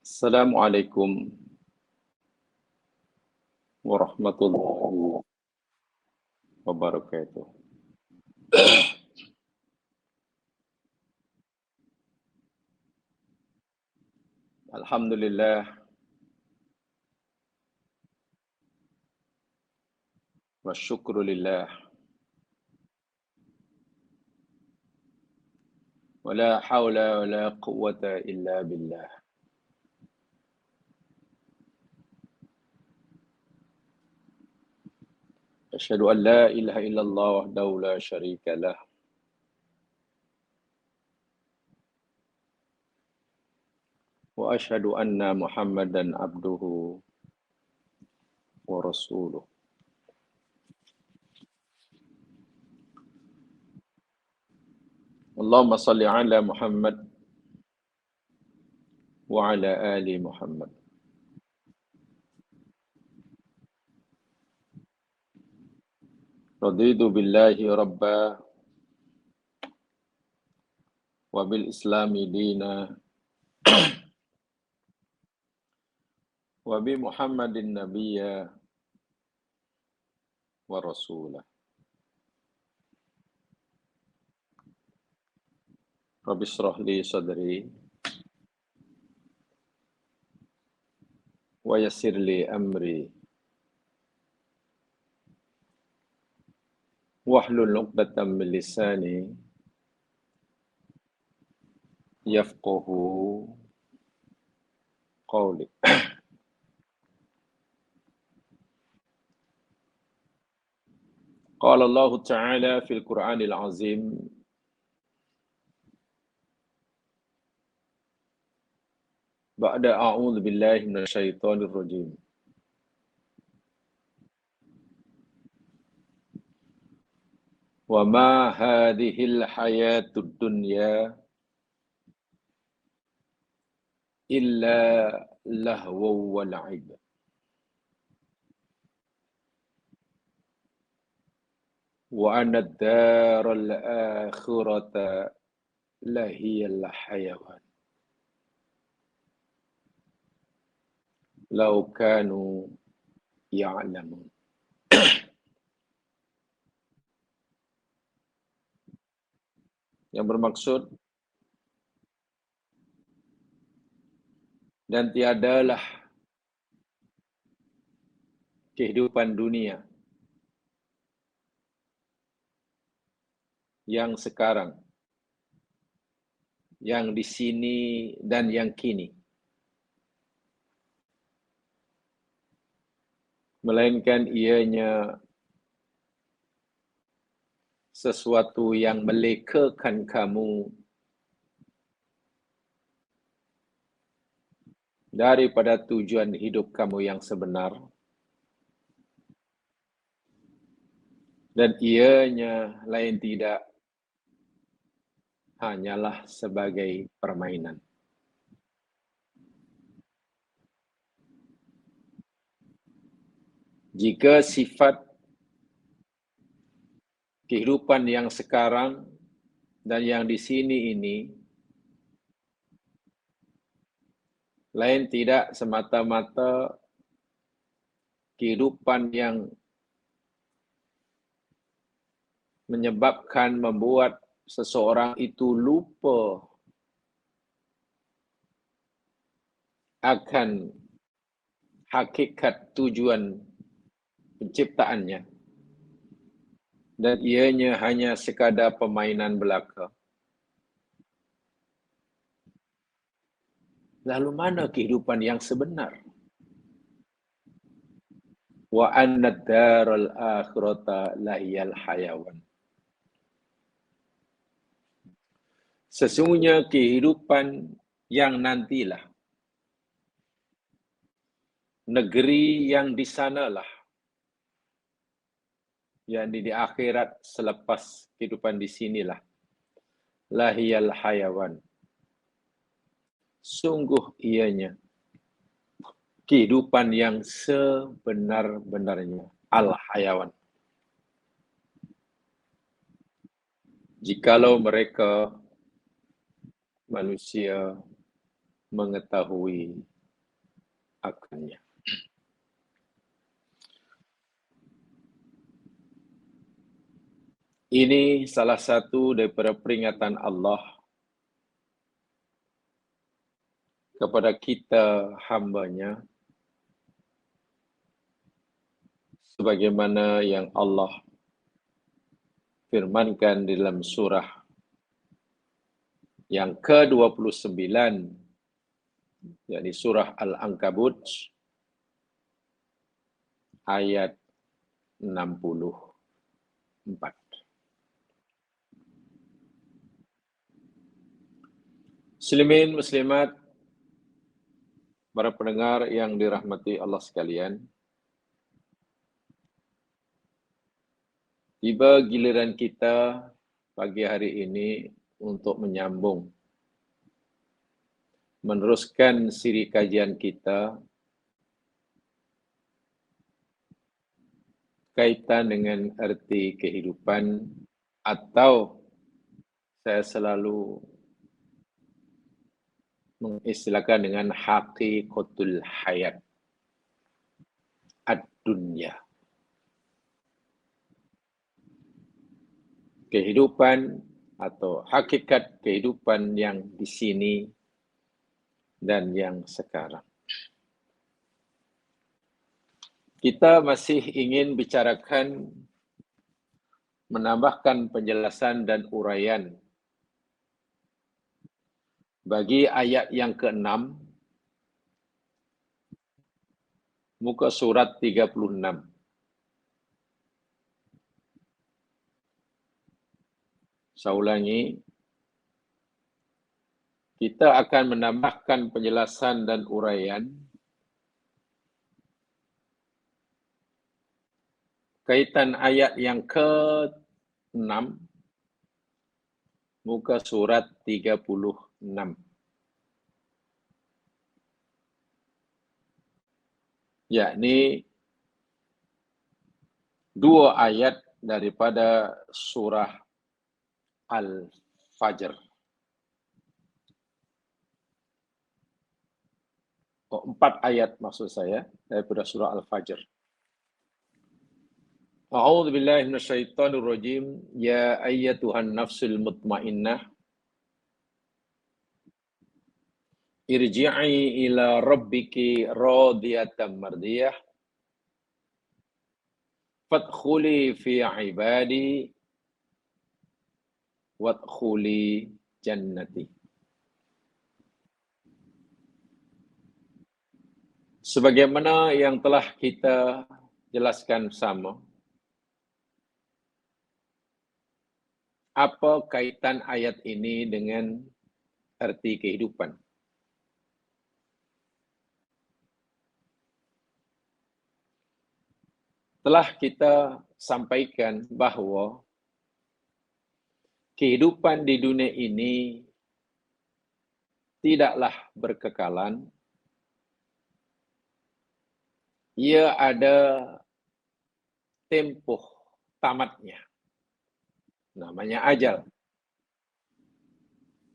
Assalamualaikum warahmatullahi wabarakatuh. Alhamdulillah wa syukrulillah wa la hawla wa la quwwata illa billah. Asyhadu an la ilaha illallah wahdahu la syarika lah. Wa asyhadu anna Muhammadan abduhu wa rasuluh. Allahumma salli ala Muhammad wa ala ali Muhammad. Raditu billahi rabba wa bil islami dina wa bi Muhammadin nabiyya wa rasulah. Rabbi shrah li sadri wa yassir li amri wahlul 'uqdatam min lisani yafqahu qawli. Qala Allah Ta'ala fil Qur'anil Azim ba'da a'udzu billahi minasyaitonir rajim. Wa ma hadhil hayatud dunya illa lahwu wa la'ib. Wa anna ad-daral akhirata lahiyal hayawan. Law kanu ya'lamun. Yang bermaksud, dan tiadalah kehidupan dunia yang sekarang, yang di sini dan yang kini, melainkan ianya sesuatu yang melekakan kamu daripada tujuan hidup kamu yang sebenar, dan ianya lain tidak hanyalah sebagai permainan. Jika sifat kehidupan yang sekarang dan yang di sini ini lain tidak semata-mata kehidupan yang menyebabkan, membuat seseorang itu lupa akan hakikat tujuan penciptaannya, dan ianya hanya sekadar permainan belaka. Lalu mana kehidupan yang sebenar? Wa anna ad-daral akhirata lahiyal hayawan. Sesungguhnya kehidupan yang nantilah, negeri yang di sanalah, yakni di akhirat selepas kehidupan di sinilah, lahiyal hayawan. Sungguh ianya kehidupan yang sebenar-benarnya, al-hayawan. Jikalau mereka manusia mengetahui akannya. Ini salah satu daripada peringatan Allah kepada kita hamba-Nya, sebagaimana yang Allah firmankan dalam surah yang ke-29, yakni surah Al-Ankabut ayat 64. Muslimin, muslimat, para pendengar yang dirahmati Allah sekalian, tiba giliran kita pagi hari ini untuk menyambung, meneruskan siri kajian kita kaitan dengan arti kehidupan, atau saya selalu mengistilahkan dengan haqiqatul hayat ad-dunya. Kehidupan atau hakikat kehidupan yang di sini dan yang sekarang. Kita masih ingin bicarakan, menambahkan penjelasan dan uraian bagi ayat yang ke-6, muka surat 36. Saya ulangi, kita akan menambahkan penjelasan dan uraian kaitan ayat yang ke-6, muka surat 36. Yakni dua ayat daripada surah Al-Fajr. Empat ayat maksud saya daripada surah Al-Fajr. A'udzu billahi minasyaitonir rajim. Ya ayyatuhan nafsul mutmainnah, irji'i ila rabbiki radiyatan mardiyah, fadkhuli fi ibadi wadkhuli jannati. Sebagaimana yang telah kita jelaskan bersama, apa kaitan ayat ini dengan arti kehidupan? Telah kita sampaikan bahawa kehidupan di dunia ini tidaklah berkekalan. Ia ada tempoh tamatnya. Namanya ajal.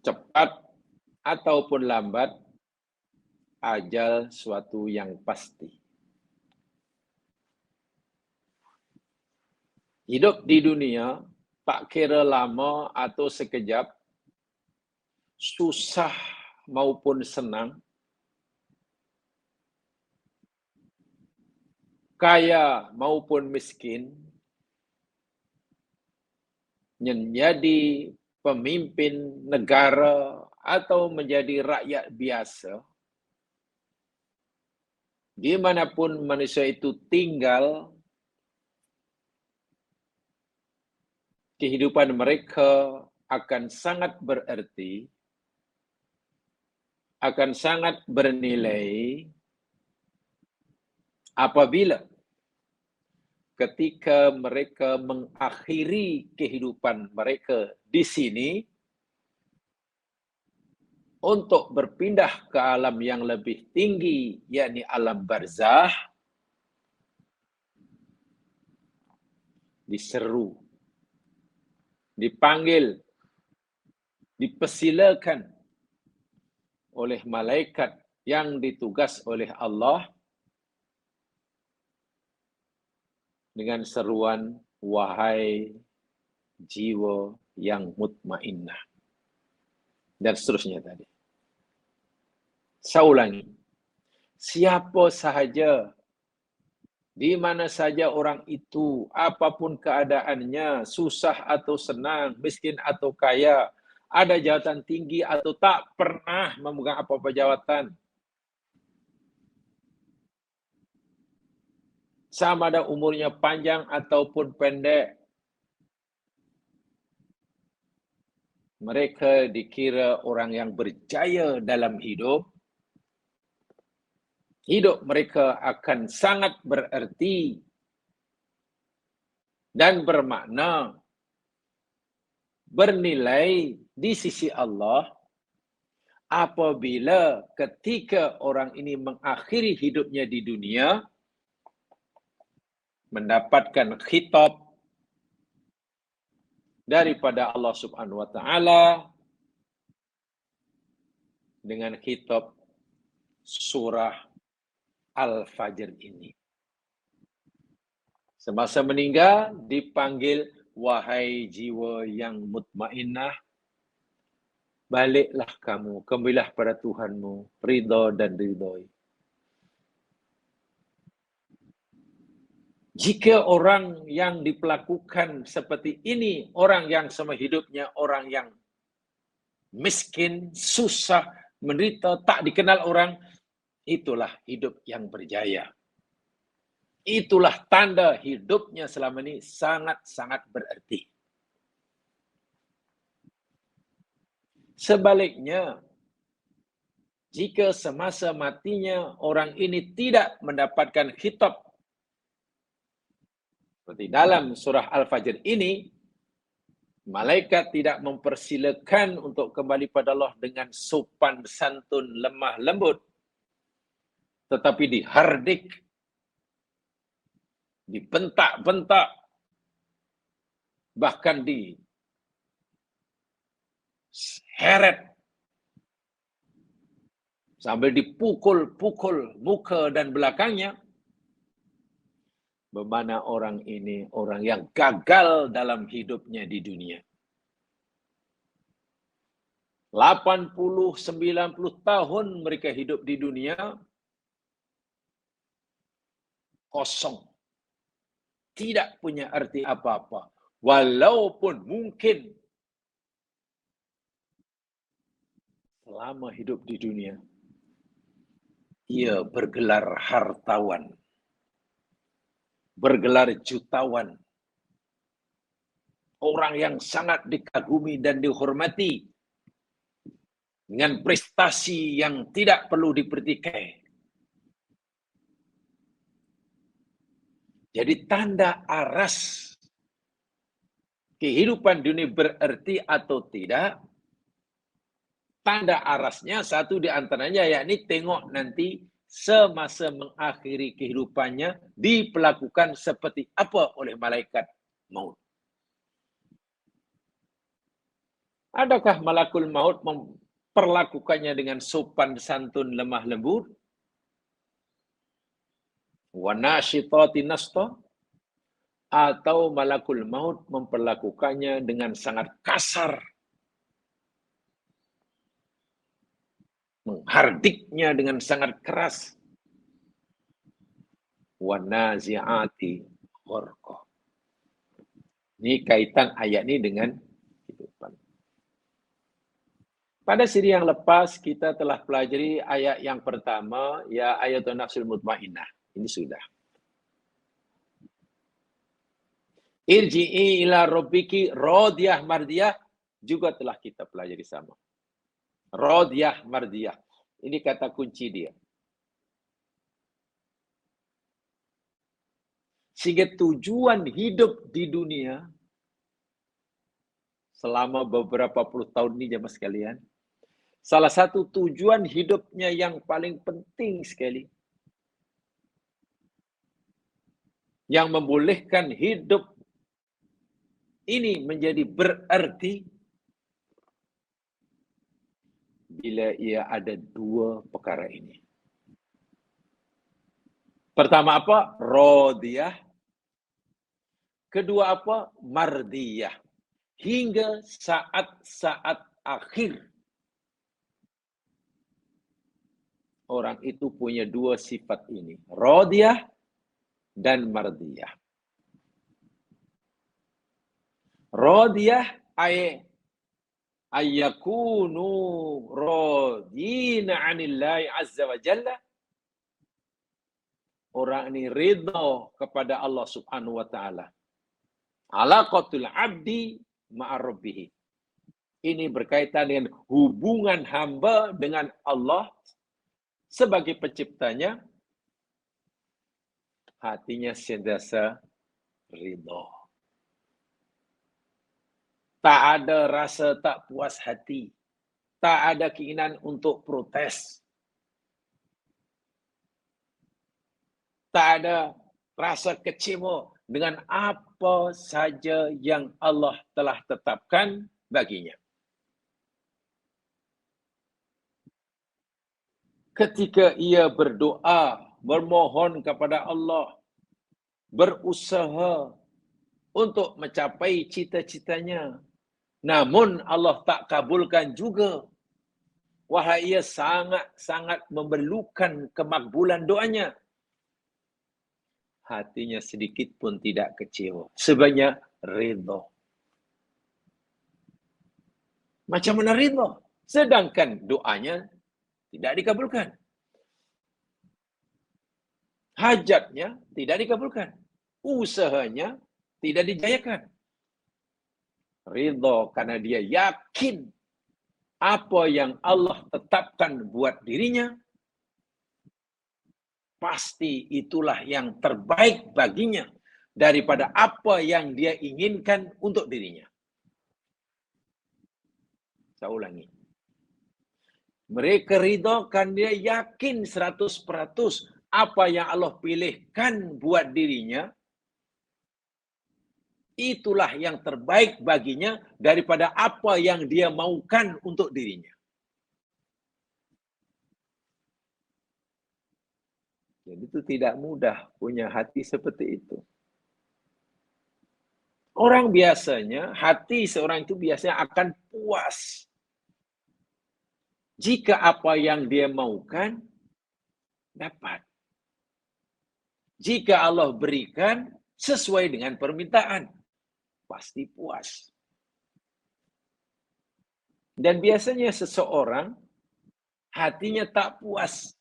Cepat ataupun lambat, ajal suatu yang pasti. Hidup di dunia tak kira lama atau sekejap, susah maupun senang, kaya maupun miskin, menjadi pemimpin negara atau menjadi rakyat biasa, dimanapun manusia itu tinggal, kehidupan mereka akan sangat bererti, akan sangat bernilai apabila ketika mereka mengakhiri kehidupan mereka di sini untuk berpindah ke alam yang lebih tinggi, yakni alam barzah, diseru, dipanggil, dipersilakan oleh malaikat yang ditugas oleh Allah dengan seruan, wahai jiwa yang mutmainnah. Dan seterusnya tadi. Saya ulangi. Siapa sahaja, di mana saja orang itu, apapun keadaannya, susah atau senang, miskin atau kaya, ada jabatan tinggi atau tak pernah memegang apa-apa jawatan, sama ada umurnya panjang ataupun pendek, mereka dikira orang yang berjaya dalam hidup. Hidup mereka akan sangat bererti dan bermakna, bernilai di sisi Allah apabila ketika orang ini mengakhiri hidupnya di dunia, mendapatkan khitab daripada Allah Subhanahu wa taala dengan khitab surah Al-Fajr ini. Semasa meninggal dipanggil, wahai jiwa yang mutmainnah, baliklah kamu, kembalilah pada Tuhanmu, ridha dan ridhoi. Jika orang yang diperlakukan seperti ini, orang yang semua hidupnya orang yang miskin, susah, menderita, tak dikenal orang, itulah hidup yang berjaya. Itulah tanda hidupnya selama ini sangat-sangat berarti. Sebaliknya, jika semasa matinya orang ini tidak mendapatkan khitab seperti dalam surah Al-Fajr ini, malaikat tidak mempersilakan untuk kembali pada Allah dengan sopan santun lemah lembut, tetapi dihardik, dibentak-bentak, bahkan diseret, sambil dipukul-pukul muka dan belakangnya, bermana orang ini orang yang gagal dalam hidupnya di dunia. 80-90 tahun mereka hidup di dunia, kosong. Tidak punya arti apa-apa. Walaupun mungkin selama hidup di dunia, ia bergelar hartawan, bergelar jutawan, orang yang sangat dikagumi dan dihormati, dengan prestasi yang tidak perlu dipertikai. Jadi tanda aras kehidupan dunia berarti atau tidak, tanda arasnya satu di antaranya yakni tengok nanti semasa mengakhiri kehidupannya diperlakukan seperti apa oleh malaikat maut. Adakah malakul maut memperlakukannya dengan sopan santun lemah lembut? Wa nasyitati nashta, atau malakul maut memperlakukannya dengan sangat kasar, menghardiknya dengan sangat keras. Wa nazi'ati gharqa. Ini kaitan ayat ini dengan kehidupan. Pada siri yang lepas kita telah pelajari ayat yang pertama, ya ayatun nafsul mutmainnah. Ini sudah. Irji'i ila rabbiki radiyah mardiyah juga telah kita pelajari sama. Radiyah mardiyah. Ini kata kunci dia. Sehingga tujuan hidup di dunia selama beberapa puluh tahun ini jemaah sekalian, salah satu tujuan hidupnya yang paling penting sekali, yang membolehkan hidup ini menjadi berarti, bila ia ada dua perkara ini. Pertama apa? Radiyah. Kedua apa? Mardiyah. Hingga saat-saat akhir orang itu punya dua sifat ini. Radiyah dan mardiyah. Radiyah ayyakunu radina 'anillahi azza wa jalla. Orang ini ridha kepada Allah Subhanahu wa taala. Alaqatul 'abdi ma'a rabbih. Ini berkaitan dengan hubungan hamba dengan Allah sebagai penciptanya. Hatinya sentiasa ridha. Tak ada rasa tak puas hati. Tak ada keinginan untuk protes. Tak ada rasa kecewa dengan apa saja yang Allah telah tetapkan baginya. Ketika ia berdoa, bermohon kepada Allah, berusaha untuk mencapai cita-citanya, namun Allah tak kabulkan juga. Wahai ia sangat-sangat memerlukan kemakbulan doanya. Hatinya sedikit pun tidak kecewa. Sebenarnya ridha. Macam mana ridha? Sedangkan doanya tidak dikabulkan. Hajatnya tidak dikabulkan. Usahanya tidak dijayakan. Ridha karena dia yakin apa yang Allah tetapkan buat dirinya, pasti itulah yang terbaik baginya daripada apa yang dia inginkan untuk dirinya. Saya ulangi. Mereka ridha kan dia yakin 100% apa yang Allah pilihkan buat dirinya, itulah yang terbaik baginya daripada apa yang dia maukan untuk dirinya. Jadi itu tidak mudah punya hati seperti itu. Orang biasanya, hati seorang itu biasanya akan puas jika apa yang dia maukan dapat. Jika Allah berikan sesuai dengan permintaan, pasti puas. Dan biasanya seseorang hatinya tak puas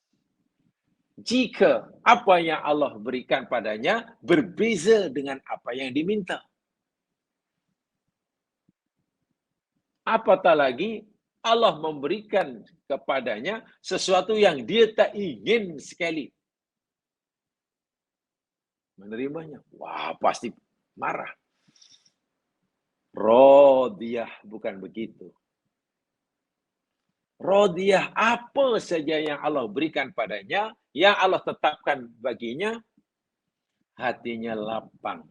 jika apa yang Allah berikan padanya berbeza dengan apa yang diminta. Apatah lagi Allah memberikan kepadanya sesuatu yang dia tak ingin sekali. Menerimanya, wah pasti marah. Radiyah bukan begitu. Radiyah apa saja yang Allah berikan padanya, yang Allah tetapkan baginya, hatinya lapang.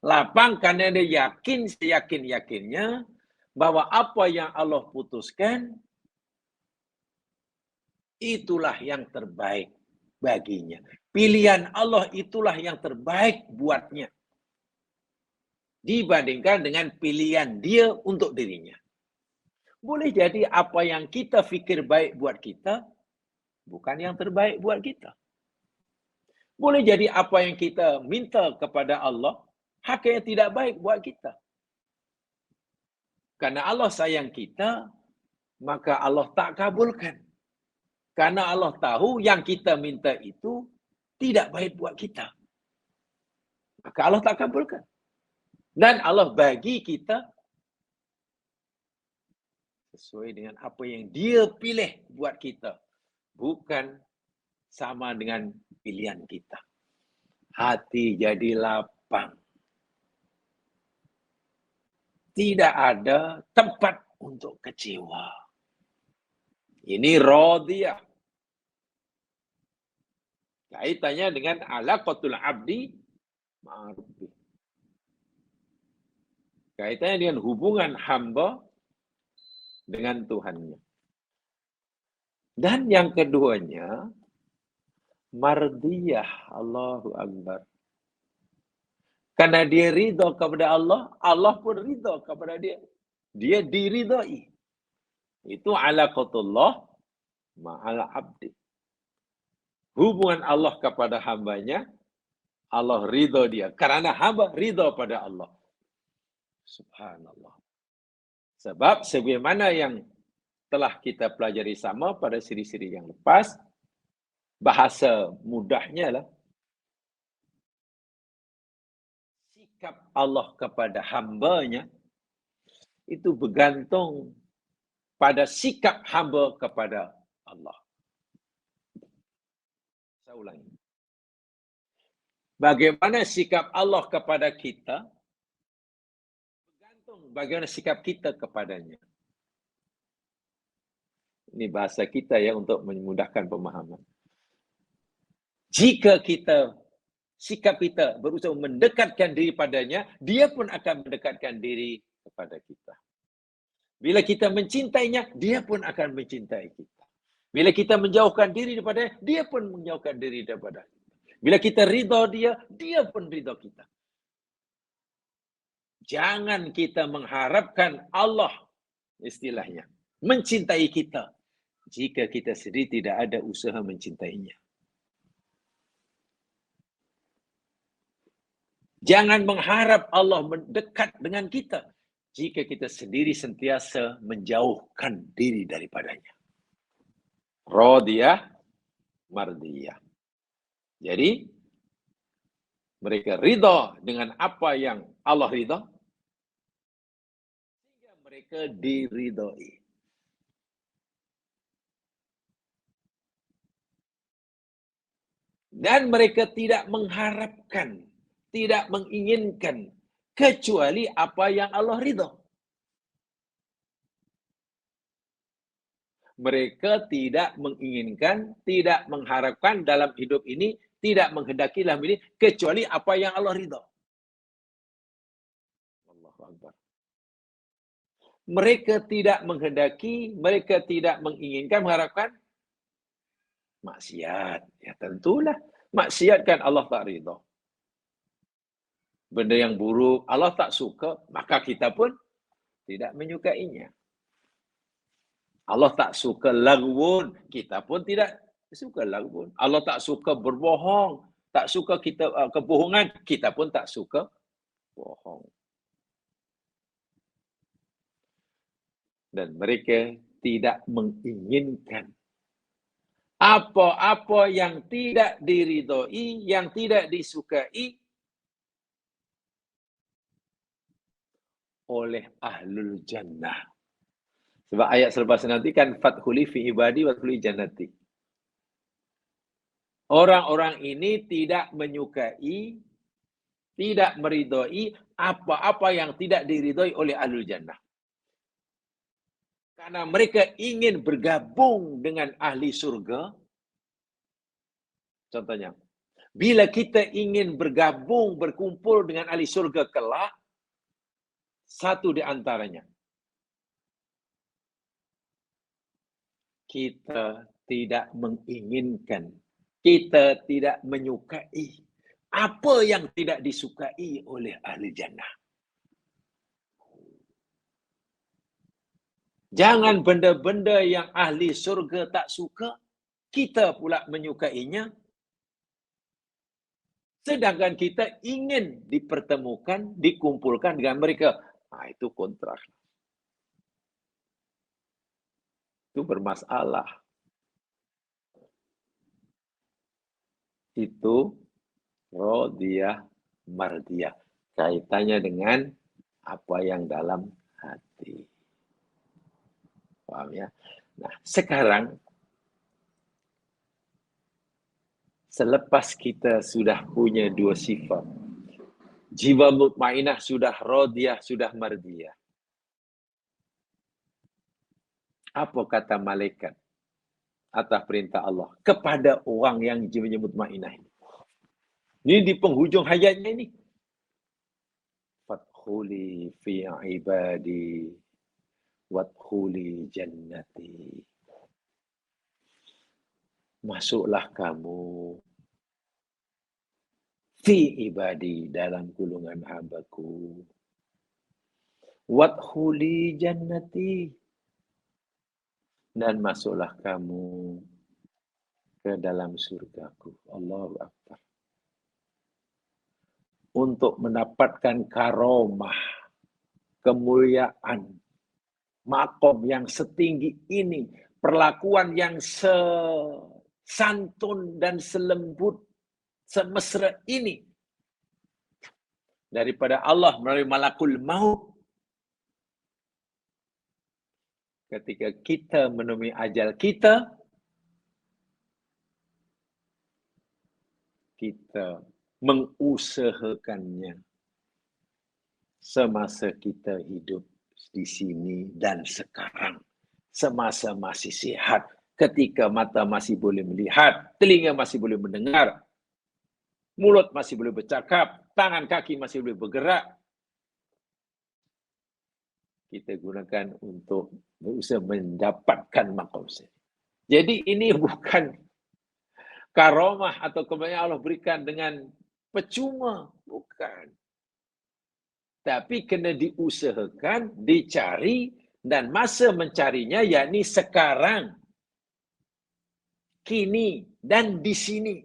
Lapang karena dia yakin, seyakin-yakinnya, bahwa apa yang Allah putuskan, itulah yang terbaik baginya. Pilihan Allah itulah yang terbaik buatnya. Dibandingkan dengan pilihan dia untuk dirinya. Boleh jadi apa yang kita fikir baik buat kita, bukan yang terbaik buat kita. Boleh jadi apa yang kita minta kepada Allah, hakikatnya tidak baik buat kita. Karena Allah sayang kita, maka Allah tak kabulkan. Karena Allah tahu yang kita minta itu tidak baik buat kita. Maka Allah tak kabulkan. Dan Allah bagi kita sesuai dengan apa yang dia pilih buat kita. Bukan sama dengan pilihan kita. Hati jadi lapang. Tidak ada tempat untuk kecewa. Ini radiyah. Kaitannya dengan alaqatul abdi ma'ruf. Kaitannya dengan hubungan hamba dengan Tuhannya. Dan yang keduanya, mardiyah. Allahu Akbar. Karena dia ridho kepada Allah, Allah pun ridho kepada dia. Dia diridhoi. Itu alaqatullah ma'al abdi. Hubungan Allah kepada hambanya, Allah ridho dia. Karena hamba ridho pada Allah. Subhanallah. Sebab sebagaimana yang telah kita pelajari sama pada siri-siri yang lepas, bahasa mudahnya lah, sikap Allah kepada hambanya itu bergantung pada sikap hamba kepada Allah. Saya ulangi. Bagaimana sikap Allah kepada kita, bergantung bagaimana sikap kita kepadanya. Ini bahasa kita ya untuk memudahkan pemahaman. Jika sikap kita berusaha mendekatkan diri padanya, dia pun akan mendekatkan diri kepada kita. Bila kita mencintainya, dia pun akan mencintai kita. Bila kita menjauhkan diri daripadanya, dia pun menjauhkan diri daripada kita. Bila kita ridha dia, dia pun ridha kita. Jangan kita mengharapkan Allah, istilahnya, mencintai kita, jika kita sendiri tidak ada usaha mencintainya. Jangan mengharap Allah mendekat dengan kita, jika kita sendiri sentiasa menjauhkan diri daripadanya. Radiyah, mardiyah. Jadi, mereka ridha dengan apa yang Allah ridha, sehingga mereka diridhai. Dan mereka tidak mengharapkan, tidak menginginkan, kecuali apa yang Allah ridha. Mereka tidak menginginkan, tidak mengharapkan dalam hidup ini, tidak menghendaki dalam ini, kecuali apa yang Allah ridha. Allahu Akbar. Mereka tidak menghendaki, mereka tidak menginginkan, mengharapkan maksiat. Ya tentulah, maksiat kan Allah tak ridha. Benda yang buruk, Allah tak suka, maka kita pun tidak menyukainya. Allah tak suka lagwun, kita pun tidak suka lagwun. Allah tak suka berbohong, tak suka kita kebohongan, kita pun tak suka bohong. Dan mereka tidak menginginkan apa-apa yang tidak diridhoi, yang tidak disukai oleh ahlul jannah. Sebab ayat selepas nanti kan fathuli fi ibadi wa fathuli jannati. Orang-orang ini tidak menyukai, tidak meridhoi apa-apa yang tidak diridhoi oleh ahlul jannah. Karena mereka ingin bergabung dengan ahli surga. Contohnya, bila kita ingin bergabung, berkumpul dengan ahli surga kelak, satu di antaranya, kita tidak menginginkan, kita tidak menyukai apa yang tidak disukai oleh ahli jannah. Jangan benda-benda yang ahli surga tak suka, kita pula menyukainya. Sedangkan kita ingin dipertemukan, dikumpulkan dengan mereka. Nah, itu kontras. Itu bermasalah. Itu rodiyah mardiyah. Kaitannya dengan apa yang dalam hati. Paham ya? Nah, sekarang selepas kita sudah punya dua sifat, jiwa mutmainah sudah radiyah, sudah mardiyah. Apa kata malaikat atas perintah Allah kepada orang yang jiwanya mutmainah ini? Ini di penghujung hayatnya ini. Fadkhuli fi ibadi wadkhuli jannati. masuklah kamu fi ibadi, dalam gulungan hambaku. Wadkhuli jannati, dan masuklah kamu ke dalam surgaku. Allahu Akbar. Untuk mendapatkan karomah, kemuliaan, makom yang setinggi ini, perlakuan yang sesantun dan selembut, semesra ini, daripada Allah melalui malakul maut. Ketika kita menemui ajal kita mengusahakannya semasa kita hidup di sini dan sekarang. Semasa masih sehat, ketika mata masih boleh melihat, telinga masih boleh mendengar, mulut masih boleh bercakap, tangan kaki masih boleh bergerak. Kita gunakan untuk berusaha mendapatkan makom sini. Jadi ini bukan karomah atau kemuliaan Allah berikan dengan percuma, bukan. Tapi kena diusahakan, dicari, dan masa mencarinya yakni sekarang, kini, dan di sini.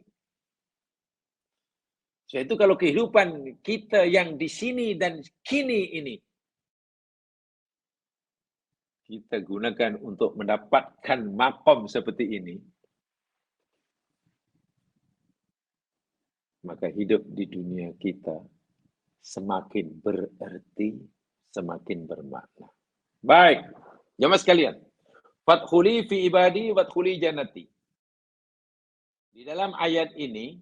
Sebab itu kalau kehidupan kita yang di sini dan kini ini kita gunakan untuk mendapatkan makom seperti ini, maka hidup di dunia kita semakin bererti, semakin bermakna. Baik, jemaah sekalian. Fadkhuli fi ibadi wadkhuli jannati. Di dalam ayat ini,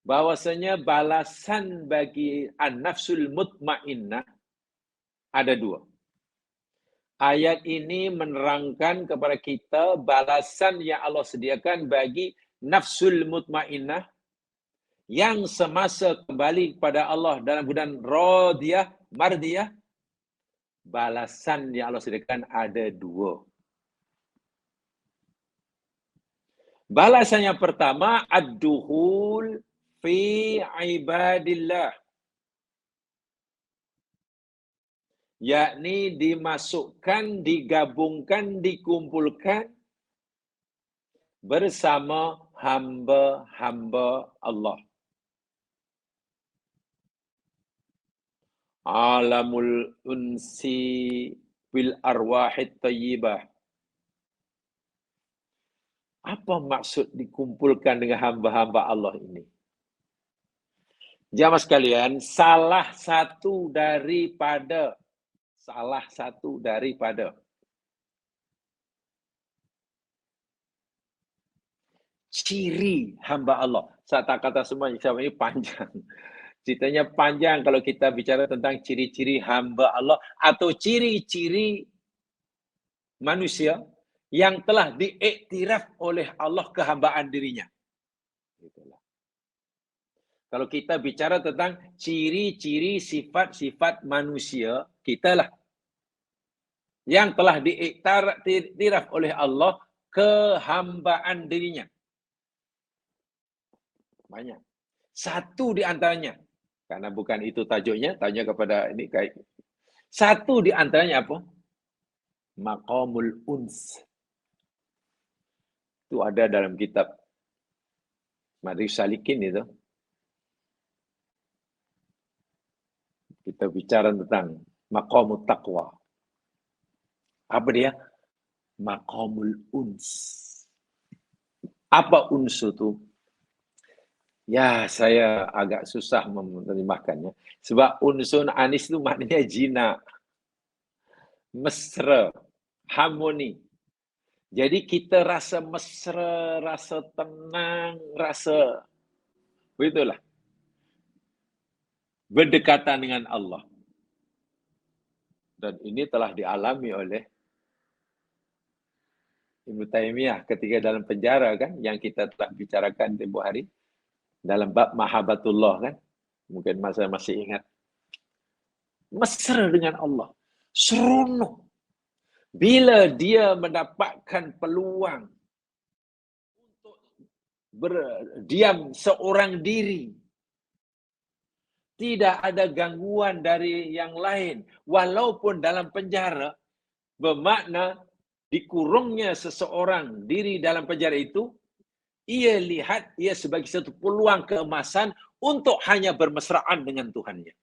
bahwasanya balasan bagi an-nafsul mutmainnah ada dua. Ayat ini menerangkan kepada kita balasan yang Allah sediakan bagi nafsul mutmainnah yang semasa kembali kepada Allah dalam keadaan radiyah, mardiyah. Balasan yang Allah sediakan ada dua. Balasan yang pertama, ad-duhul fi ibadillah. Yakni dimasukkan, digabungkan, dikumpulkan bersama hamba-hamba Allah. Alamul unsi bil arwahit tayyibah. Apa maksud dikumpulkan dengan hamba-hamba Allah ini? Jamaah sekalian, salah satu daripada ciri hamba Allah. Saya tak kata semua, ini panjang. Ceritanya panjang kalau kita bicara tentang ciri-ciri hamba Allah atau ciri-ciri manusia yang telah diiktiraf oleh Allah kehambaan dirinya. Itulah. Kalau kita bicara tentang ciri-ciri sifat-sifat manusia, kitalah yang telah diiktiraf oleh Allah kehambaan dirinya. Banyak. Satu di antaranya, karena bukan itu tajuknya, tanya kepada ini kayak. Satu di antaranya apa? Maqamul uns. Itu ada dalam kitab Madarijus Salikin itu. Kita bicara tentang maqamut taqwa. Apa dia? Maqamul uns. Apa uns itu? Ya, saya agak susah menerjemahkannya. Sebab unsun anis itu maknanya jina. Mesra. Harmoni. Jadi kita rasa mesra, rasa tenang, rasa begitulah. Berdekatan dengan Allah. Dan ini telah dialami oleh Ibnu Taimiyah ketika dalam penjara kan, yang kita telah bicarakan tempoh hari dalam bab mahabbatullah kan. Mungkin masa masih ingat. Mesra dengan Allah. Seronok. Bila dia mendapatkan peluang berdiam seorang diri. Tidak ada gangguan dari yang lain. Walaupun dalam penjara, bermakna dikurungnya seseorang diri dalam penjara itu, ia lihat ia sebagai satu peluang keemasan untuk hanya bermesraan dengan Tuhannya.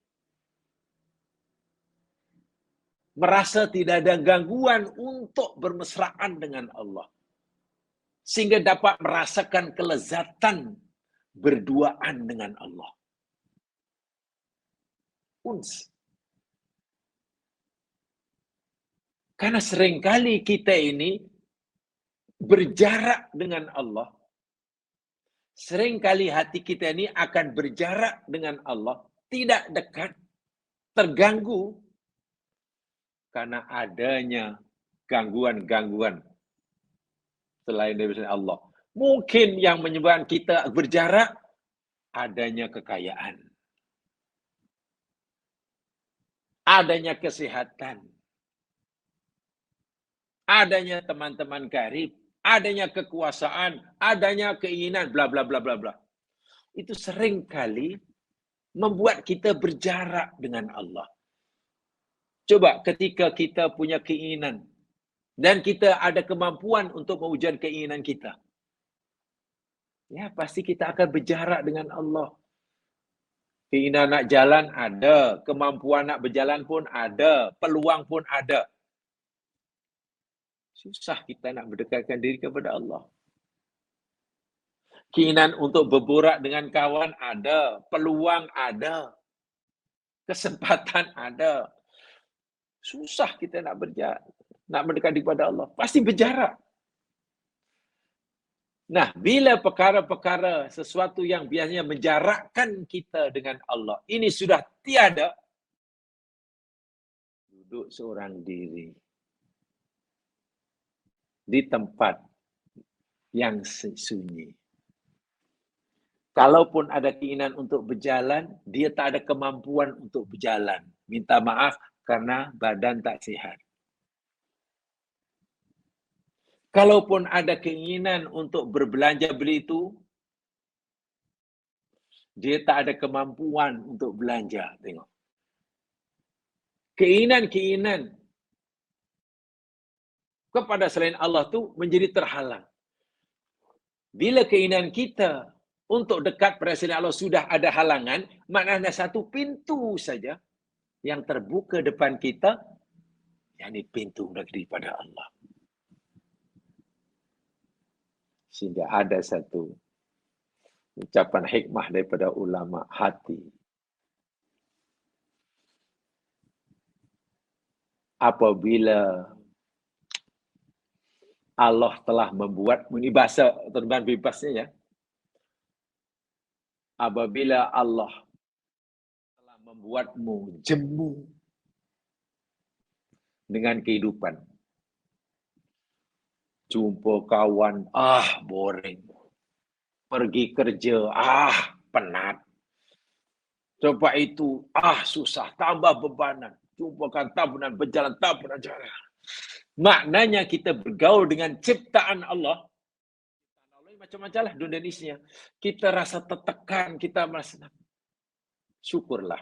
Merasa tidak ada gangguan untuk bermesraan dengan Allah. Sehingga dapat merasakan kelezatan berduaan dengan Allah. Uns. Karena seringkali kita ini berjarak dengan Allah. Seringkali hati kita ini akan berjarak dengan Allah. Tidak dekat, terganggu. Karena adanya gangguan-gangguan selain dari Allah. Mungkin yang menyebabkan kita berjarak, adanya kekayaan. Adanya kesehatan. Adanya teman-teman karib, adanya kekuasaan, adanya keinginan, bla bla bla bla bla. Itu sering kali membuat kita berjarak dengan Allah. Coba ketika kita punya keinginan dan kita ada kemampuan untuk mewujudkan keinginan kita, ya pasti kita akan berjarak dengan Allah. Keinginan nak jalan ada, kemampuan nak berjalan pun ada, peluang pun ada. Susah kita nak berdekatkan diri kepada Allah. Keinginan untuk berborak dengan kawan ada, peluang ada, kesempatan ada. Susah kita nak mendekat kepada Allah. Pasti berjarak. Nah, bila perkara-perkara sesuatu yang biasanya menjarakkan kita dengan Allah, ini sudah tiada, duduk seorang diri di tempat yang sunyi. Kalaupun ada keinginan untuk berjalan, dia tak ada kemampuan untuk berjalan. Minta maaf karena badan tak sihat. Kalaupun ada keinginan untuk berbelanja beli itu, dia tak ada kemampuan untuk belanja. Tengok. Keinginan-keinginan kepada selain Allah tu menjadi terhalang. Bila keinginan kita untuk dekat pada selain Allah sudah ada halangan, maknanya satu pintu saja yang terbuka depan kita, yakni pintu daripada Allah. Sehingga ada satu ucapan hikmah daripada ulama hati. Apabila Allah telah membuat, ini bahasa terjemahan bebasnya ya. Apabila Allah telah membuatmu jemu dengan kehidupan. Jumpa kawan, boring. Pergi kerja, penat. Coba itu, susah, tambah bebanan. Jumpakan tabunan berjalan, tabunan jalan. Maknanya kita bergaul dengan ciptaan Allah. Macam-macam lah dunia isinya. Kita rasa tertekan, kita merasa syukurlah.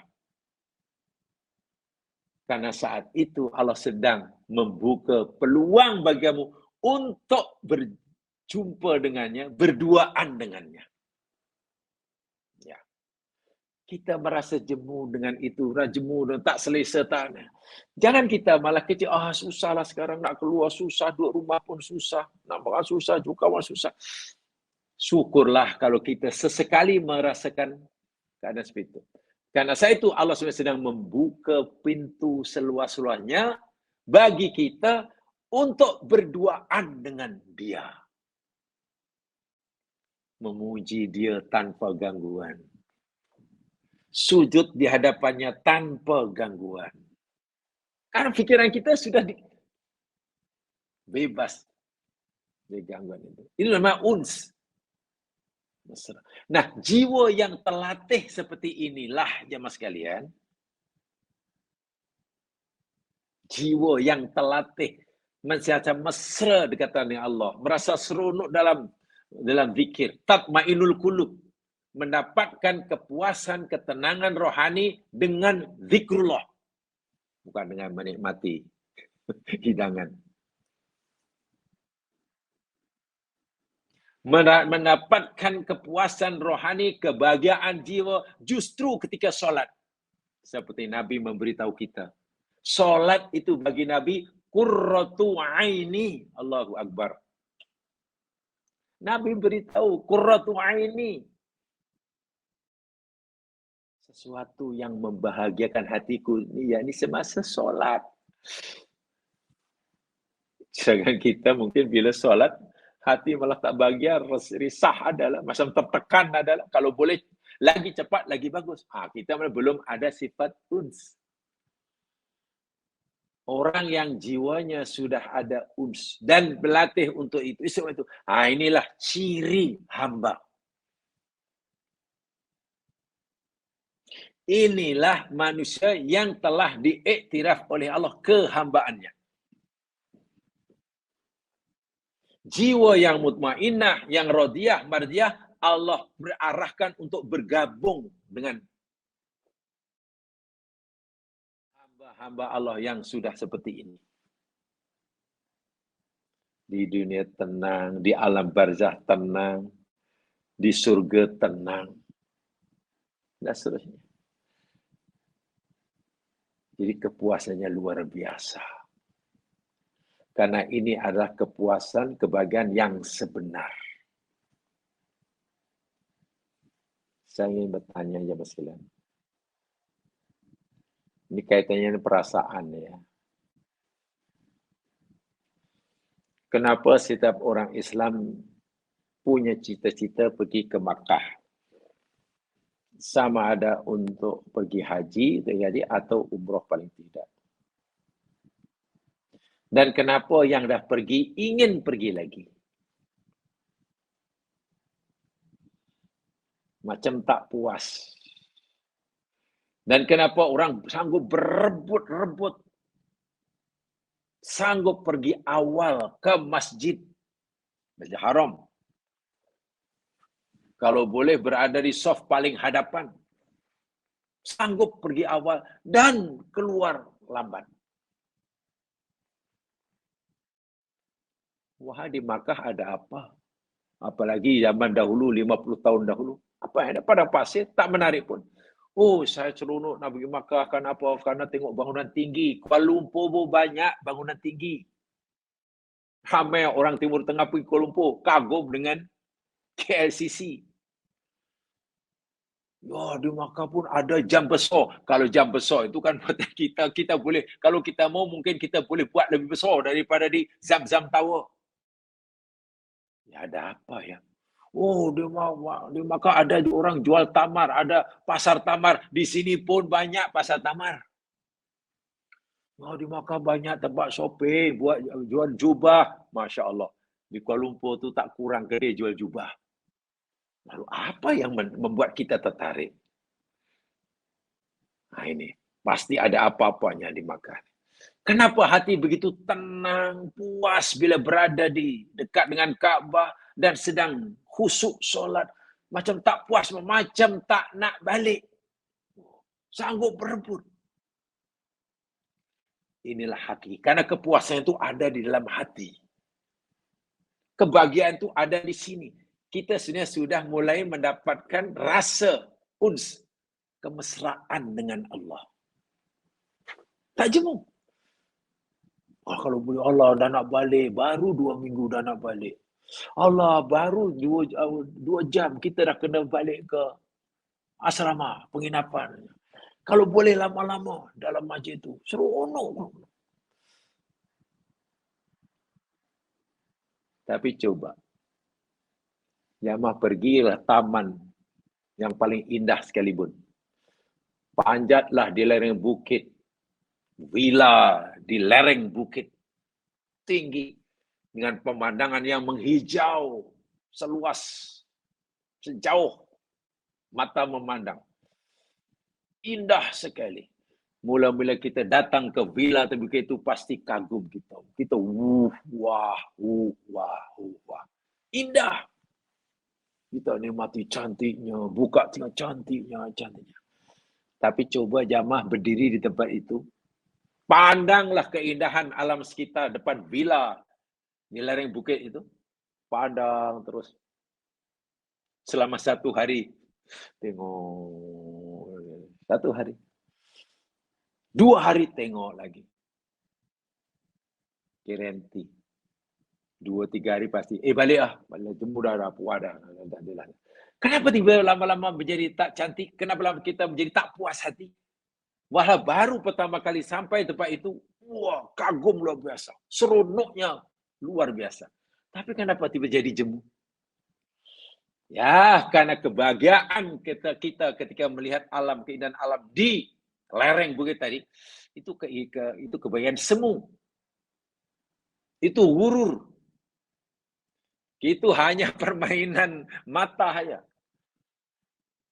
Karena saat itu Allah sedang membuka peluang bagimu untuk berjumpa dengannya, berduaan dengannya. Ya. Kita merasa jemu dengan itu, jemu dan tak selesa tak. Jangan kita malah kecil, susahlah sekarang nak keluar susah, duduk rumah pun susah, nak makan susah, juga kawan susah. Syukurlah kalau kita sesekali merasakan keadaan seperti itu. Karena saya itu Allah sedang membuka pintu seluas-luasnya bagi kita untuk berduaan dengan Dia. Memuji Dia tanpa gangguan. Sujud di hadapannya tanpa gangguan. Karena pikiran kita sudah bebas dari gangguan itu. Ini namanya uns. Nah, jiwa yang terlatih seperti inilah jemaah sekalian. Jiwa yang terlatih macam mesra dekatan dengan Allah, merasa seronok dalam dalam zikir. Tatmainul qulub. Mendapatkan kepuasan, ketenangan rohani dengan zikrullah. Bukan dengan menikmati hidangan. Mendapatkan kepuasan rohani, kebahagiaan jiwa justru ketika solat. Seperti Nabi memberitahu kita. Solat itu bagi Nabi qurratu aini. Allahu Akbar. Nabi beritahu qurratu aini. Sesuatu yang membahagiakan hatiku ini, yakni semasa solat. Jangan kita mungkin bila solat, hati malah tak bahagia, risah adalah, macam tertekan adalah. Kalau boleh lagi cepat, lagi bagus. Kita belum ada sifat uns. Orang yang jiwanya sudah ada uns dan berlatih untuk itu. Inilah ciri hamba. Inilah manusia yang telah diiktiraf oleh Allah kehambaannya. Jiwa yang mutmainnah, yang radiyah, mardiyah, Allah berarahkan untuk bergabung dengan hamba-hamba Allah yang sudah seperti ini. Di dunia tenang, di alam barzah tenang, di surga tenang, dan seterusnya. Jadi kepuasannya luar biasa. Karena ini adalah kepuasan, kebahagiaan yang sebenar. Saya ingin bertanya ya Mas Gilang. Ini kaitannya dengan perasaan ya. Kenapa setiap orang Islam punya cita-cita pergi ke Makkah? Sama ada untuk pergi haji atau umrah paling tidak. Dan kenapa yang dah pergi ingin pergi lagi? Macam tak puas. Dan kenapa orang sanggup berebut-rebut, sanggup pergi awal ke Masjid Haram. Kalau boleh berada di saf paling hadapan. Sanggup pergi awal dan keluar lambat. Wah, di Makkah ada apa? Apalagi zaman dahulu, 50 tahun dahulu. Apa yang ada pada pasir, tak menarik pun. Saya seronok nak pergi Makkah. Kenapa? Karena tengok bangunan tinggi. Kuala Lumpur pun banyak bangunan tinggi. Ramai orang Timur Tengah pergi Kuala Lumpur. Kagum dengan KLCC. Di Makkah pun ada jam besar. Kalau jam besar itu kan kita boleh, kalau kita mau mungkin kita boleh buat lebih besar daripada di Zam-Zam Tower. Ya ada apa ya? Di Makkah ada orang jual tamar, ada pasar tamar. Di sini pun banyak pasar tamar. Di Makkah banyak tempat shopping, buat jual jubah. Masya Allah. Di Kuala Lumpur tu tak kurang kedai jual jubah. Lalu apa yang membuat kita tertarik? Ini pasti ada apa-apanya di Makkah. Kenapa hati begitu tenang, puas bila berada di dekat dengan Kaabah dan sedang khusyuk solat, macam tak puas, macam tak nak balik. Sanggup berebut. Inilah hati. Karena kepuasan itu ada di dalam hati. Kebahagiaan itu ada di sini. Kita sebenarnya sudah mulai mendapatkan rasa uns, kemesraan dengan Allah. Tak jemu. Kalau boleh Allah dah nak balik, baru 2 minggu dah nak balik. Allah baru 2 jam kita dah kena balik ke asrama, penginapan. Kalau boleh lama-lama dalam masjid itu, seronok. Tapi coba, Yamah pergilah taman yang paling indah sekalipun. Panjatlah di lereng bukit. Villa di lereng bukit. Tinggi. Dengan pemandangan yang menghijau. Seluas. Sejauh mata memandang. Indah sekali. Mula-mula kita datang ke villa atau bukit itu pasti kagum kita. Kita wah. Indah. Kita nikmati cantiknya, buka tengok cantiknya. Tapi coba jamaah berdiri di tempat itu, pandanglah keindahan alam sekitar depan villa di lereng bukit itu. Pandang terus selama 1 hari. Tengok 1 hari. 2 hari tengok lagi. Garanti. 2-3 hari pasti. Balik ah. Balik jemur dah puas dah. Kenapa tiba lama-lama menjadi tak cantik? Kenapa lama kita menjadi tak puas hati? Walau baru pertama kali sampai tempat itu, wah, kagum luar biasa. Seronoknya luar biasa. Tapi kenapa tiba jadi jemu? Ya, karena kebahagiaan kita ketika melihat alam, keindahan alam di lereng bukit tadi, itu kebahagiaan semu. Itu hurur. Itu hanya permainan mata saja.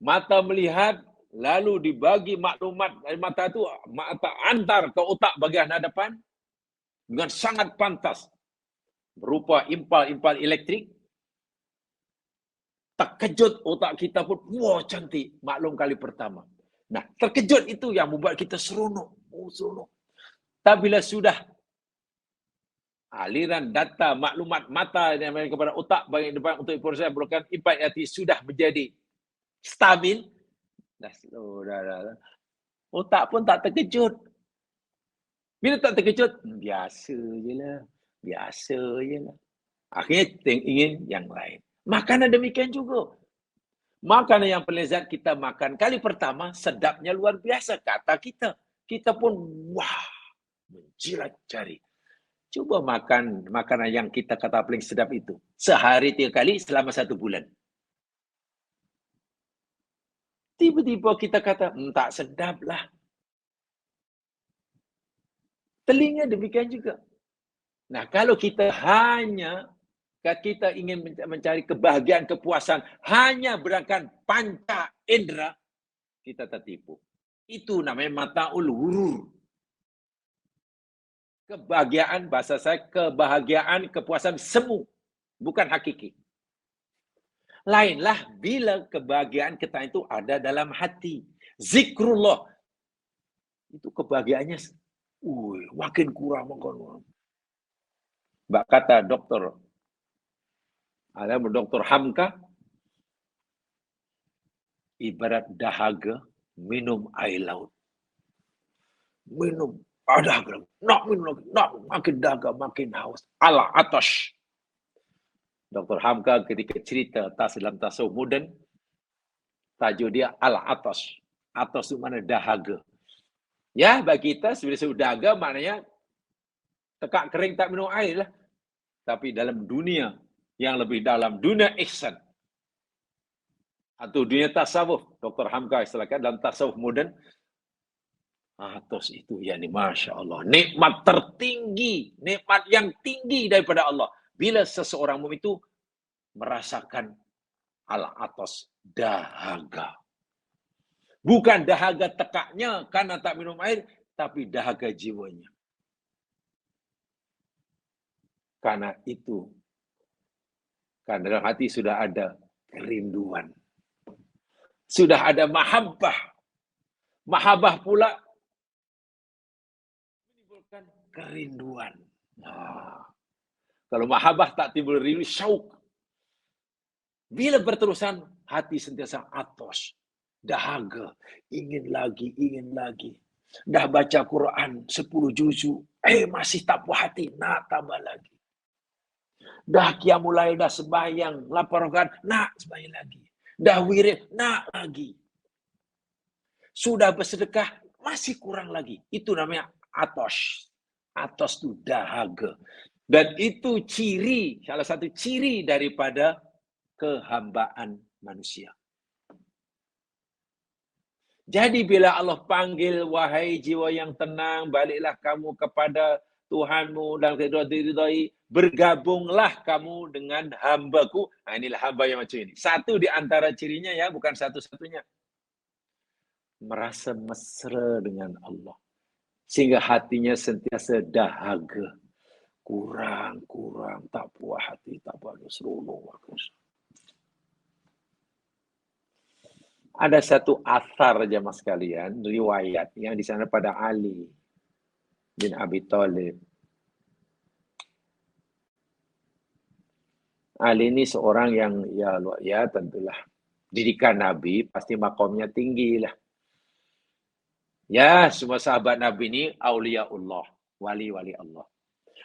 Mata melihat, lalu dibagi maklumat dari mata itu, mata antar ke otak bagian hadapan dengan sangat pantas. Berupa impal-impal elektrik. Terkejut otak kita pun, wah cantik, maklum kali pertama. Nah, terkejut itu yang membuat kita seronok. Seronok. Tapi bila sudah aliran data, maklumat mata yang kepada otak bagian depan untuk proses merupakan impal hati sudah menjadi stabil, dah slow, dah. Otak pun tak terkejut. Bila tak terkejut, biasa je lah. Akhirnya ingin yang lain. Makanan demikian juga. Makanan yang pelezat kita makan kali pertama, sedapnya luar biasa, kata kita. Kita pun, wah, menjilat jari. Coba makan makanan yang kita kata paling sedap itu. Sehari 3 kali selama 1 bulan. Tiba-tiba kita kata, tak sedap lah. Telinga demikian juga. Nah, kalau kita ingin mencari kebahagiaan, kepuasan, hanya berdasarkan panca indera, kita tertipu. Itu namanya mata'ul hurur. Kebahagiaan, bahasa saya, kebahagiaan, kepuasan semu, bukan hakiki. Lainlah bila kebahagiaan kita itu ada dalam hati. Zikrullah. Itu kebahagiaannya, makin kurang. Mbak kata dokter Hamka, ibarat dahaga minum air laut. Minum, dahaga, nak minum lagi, makin dahaga, makin haus. Ala atash. Dr. Hamka ketika cerita dalam tasawuf moden, tajuk dia ala atash. Atash itu mana dahaga. Ya, bagi kita sebenarnya dahaga maknanya tekak kering tak minum air lah. Tapi dalam dunia yang lebih dalam, dunia ihsan atau dunia tasawuf, Dr. Hamka istilahkan dalam tasawuf moden, atas itu yakni Masya Allah, nikmat tertinggi, nikmat yang tinggi daripada Allah. Bila seseorang mukmin itu merasakan ala atas dahaga. Bukan dahaga tekaknya karena tak minum air, tapi dahaga jiwanya. Karena itu, karena dalam hati sudah ada kerinduan. Sudah ada mahabbah. Mahabbah pula menimbulkan kerinduan. Nah, kalau mahabbah tak timbul rindu, syauk. Bila berterusan, hati sentiasa atos, dahaga, ingin lagi. Dah baca Quran 10 juzuk, masih tak puas hati, nak tambah lagi. Dah qiyamul lail, dah sembahyang, lapar kan, nak sembahyang lagi. Dah wirid, nak lagi. Sudah bersedekah, masih kurang lagi. Itu namanya atos. Atos itu dahaga. Dan itu salah satu ciri daripada kehambaan manusia. Jadi bila Allah panggil, wahai jiwa yang tenang, baliklah kamu kepada Tuhanmu dan diridhai, bergabunglah kamu dengan hambaku. Nah, inilah hamba yang macam ini. Satu di antara cirinya ya, bukan satu-satunya. Merasa mesra dengan Allah. Sehingga hatinya sentiasa dahaga. Kurang, tak puas hati, tak puas seronok. Ada satu athar jemaah sekalian, riwayat yang di sana pada Ali bin Abi Thalib. Ali ini seorang yang ya tentulah didikan Nabi pasti makomnya tinggi lah. Ya, semua sahabat Nabi ini auliaullah, wali-wali Allah.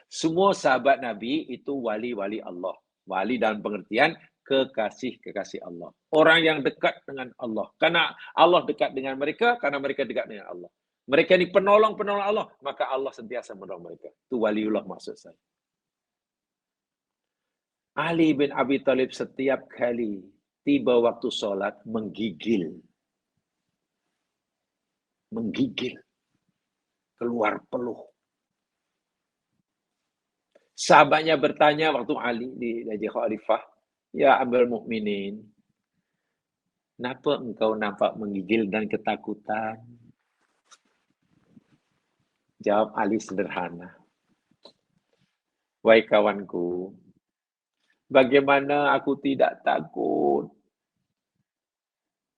Semua sahabat Nabi itu wali-wali Allah. Wali dalam pengertian kekasih-kekasih Allah. Orang yang dekat dengan Allah. Karena Allah dekat dengan mereka, karena mereka dekat dengan Allah. Mereka ini penolong-penolong Allah, maka Allah sentiasa menolong mereka. Itu waliullah maksud saya. Ali bin Abi Thalib setiap kali tiba waktu sholat menggigil. Keluar peluh. Sahabatnya bertanya waktu Ali di Haji Khalifah, "Ya Amirul Mukminin, kenapa engkau nampak menggigil dan ketakutan?" Jawab Ali sederhana, "Wahai kawanku, bagaimana aku tidak takut?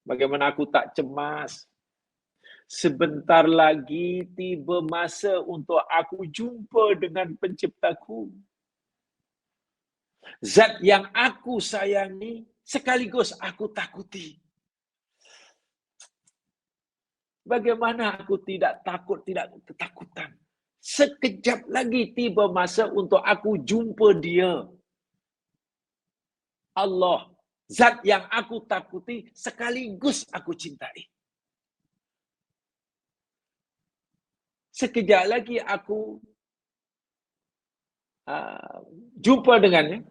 Bagaimana aku tak cemas? Sebentar lagi tiba masa untuk aku jumpa dengan penciptaku. Zat yang aku sayangi sekaligus aku takuti. Bagaimana aku tidak takut, tidak ketakutan? Sekejap lagi tiba masa untuk aku jumpa dia. Allah, zat yang aku takuti sekaligus aku cintai. Sekejap lagi aku jumpa dengannya.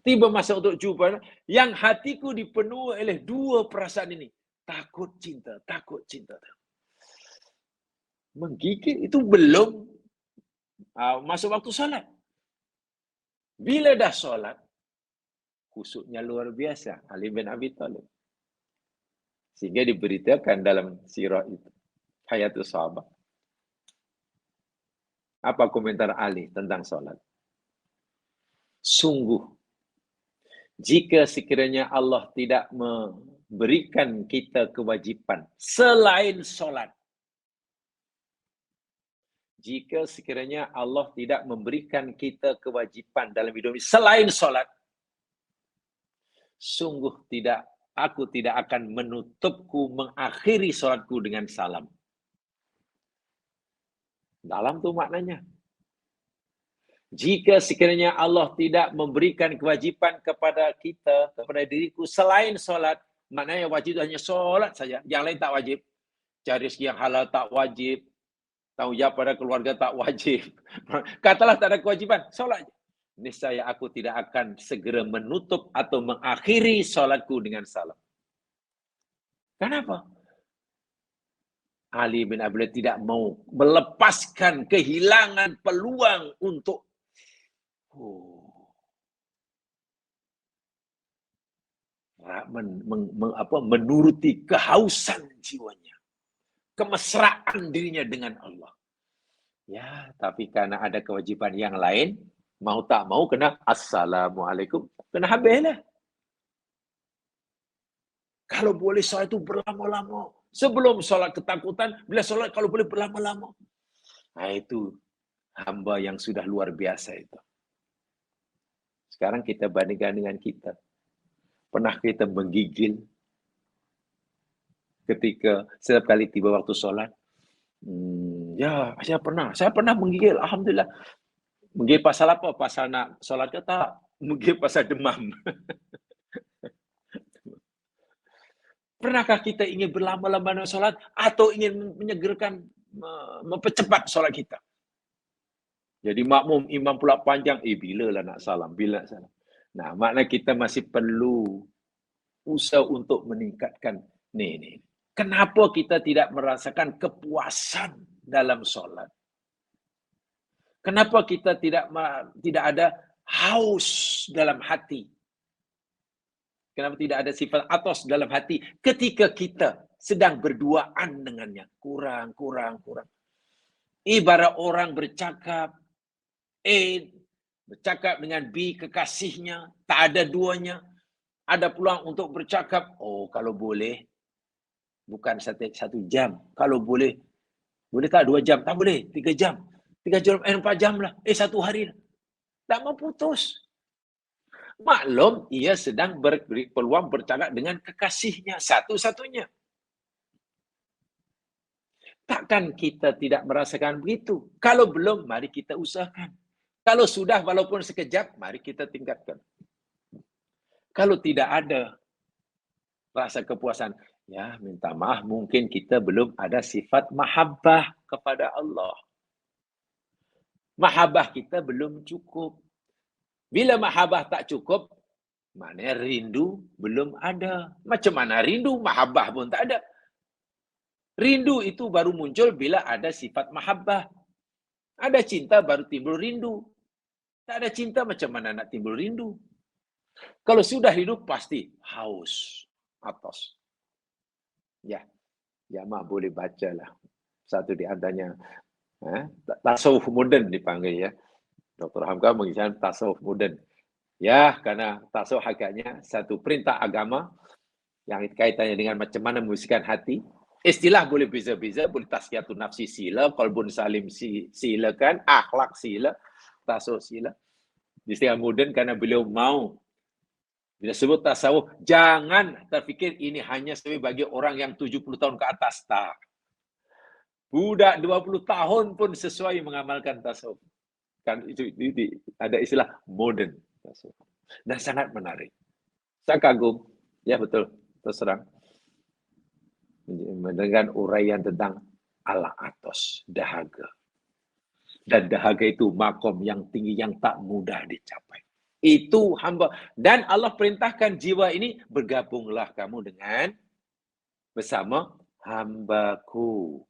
Tiba masa untuk jumpa, yang hatiku dipenuhi oleh dua perasaan ini. Takut, cinta, takut, cinta. Menggigil itu belum masuk waktu solat. Bila dah solat, khusyuknya luar biasa. Ali bin Abi Thalib. Sehingga diberitakan dalam sirah itu. Hayatul Sahabat. Apa komentar Ali tentang solat? Sungguh, jika sekiranya Allah tidak memberikan kita kewajiban selain solat, jika sekiranya Allah tidak memberikan kita kewajiban dalam hidup ini selain solat, sungguh aku tidak akan menutupku, mengakhiri solatku dengan salam. Dalam tu maknanya. Jika sekiranya Allah tidak memberikan kewajiban kepada kita, kepada diriku selain solat, maknanya wajib hanya solat saja, yang lain tak wajib. Cari rezeki yang halal tak wajib, tanggung jawab pada keluarga tak wajib. Katalah tak ada kewajiban, solat. Niscaya aku tidak akan segera menutup atau mengakhiri solatku dengan salam. Kenapa? Ali bin Abi Thalib tidak mau melepaskan kehilangan peluang untuk menuruti kehausan jiwanya, kemesraan dirinya dengan Allah. Ya, tapi karena ada kewajiban yang lain, mau tak mau kena assalamualaikum, kena habislah. Kalau boleh solat itu berlama-lama. Sebelum solat ketakutan, bila solat kalau boleh berlama-lama. Nah itu hamba yang sudah luar biasa itu. Sekarang kita bandingkan dengan kita. Pernah kita menggigil ketika setiap kali tiba waktu sholat? Ya, saya pernah menggigil, alhamdulillah. Menggigil pasal apa? Pasal nak sholat ke tak? Menggigil pasal demam. Pernahkah kita ingin berlama-lama dalam sholat atau ingin menyegerakan, mempercepat sholat kita? Jadi makmum, imam pula panjang, bila lah nak salam, bila nak salam. Nah, makna kita masih perlu usaha untuk meningkatkan ni. Kenapa kita tidak merasakan kepuasan dalam solat? Kenapa kita tidak ada haus dalam hati? Kenapa tidak ada sifat atos dalam hati ketika kita sedang berduaan dengannya? Kurang. Ibarat orang bercakap, bercakap dengan B kekasihnya, tak ada duanya. Ada peluang untuk bercakap, kalau boleh bukan satu jam. Kalau boleh tak 2 jam? Tak boleh, 3 jam. 3 jam, 4 jam lah. 1 hari lah. Tak mau putus. Maklum, ia sedang beri peluang bercakap dengan kekasihnya, satu-satunya. Takkan kita tidak merasakan begitu? Kalau belum, mari kita usahakan. Kalau sudah, walaupun sekejap, mari kita tingkatkan. Kalau tidak ada rasa kepuasan, ya minta maaf, mungkin kita belum ada sifat mahabbah kepada Allah. Mahabbah kita belum cukup. Bila mahabbah tak cukup, maknanya rindu belum ada. Macam mana rindu? Mahabbah pun tak ada. Rindu itu baru muncul bila ada sifat mahabbah. Ada cinta baru timbul rindu. Tak ada cinta, macam mana nak timbul rindu? Kalau sudah hidup, pasti haus, atas. Ya, mak boleh bacalah. Satu di antaranya, tasawuf moden dipanggil ya. Dr. Hamka mengisahkan tasawuf moden. Ya, karena tasawuf hakikatnya satu perintah agama yang kaitannya dengan macam mana membersihkan hati. Istilah boleh beza-beza, boleh tazkiyatun nafsi sila, qalbun salim sila kan, akhlak sila, tasawuf sila. Istilah moden karena beliau mau. Bila sebut tasawuf, jangan terfikir ini hanya bagi orang yang 70 tahun ke atas. Tak. Budak 20 tahun pun sesuai mengamalkan tasawuf. Kan itu ada istilah modern tasawuf. Dan sangat menarik. Saya kagum. Ya betul, terserang. Mendengar uraian tentang Allah atos, dahaga. Dan dahaga itu makom yang tinggi yang tak mudah dicapai. Itu hamba. Dan Allah perintahkan jiwa ini, bergabunglah kamu dengan bersama hambaku.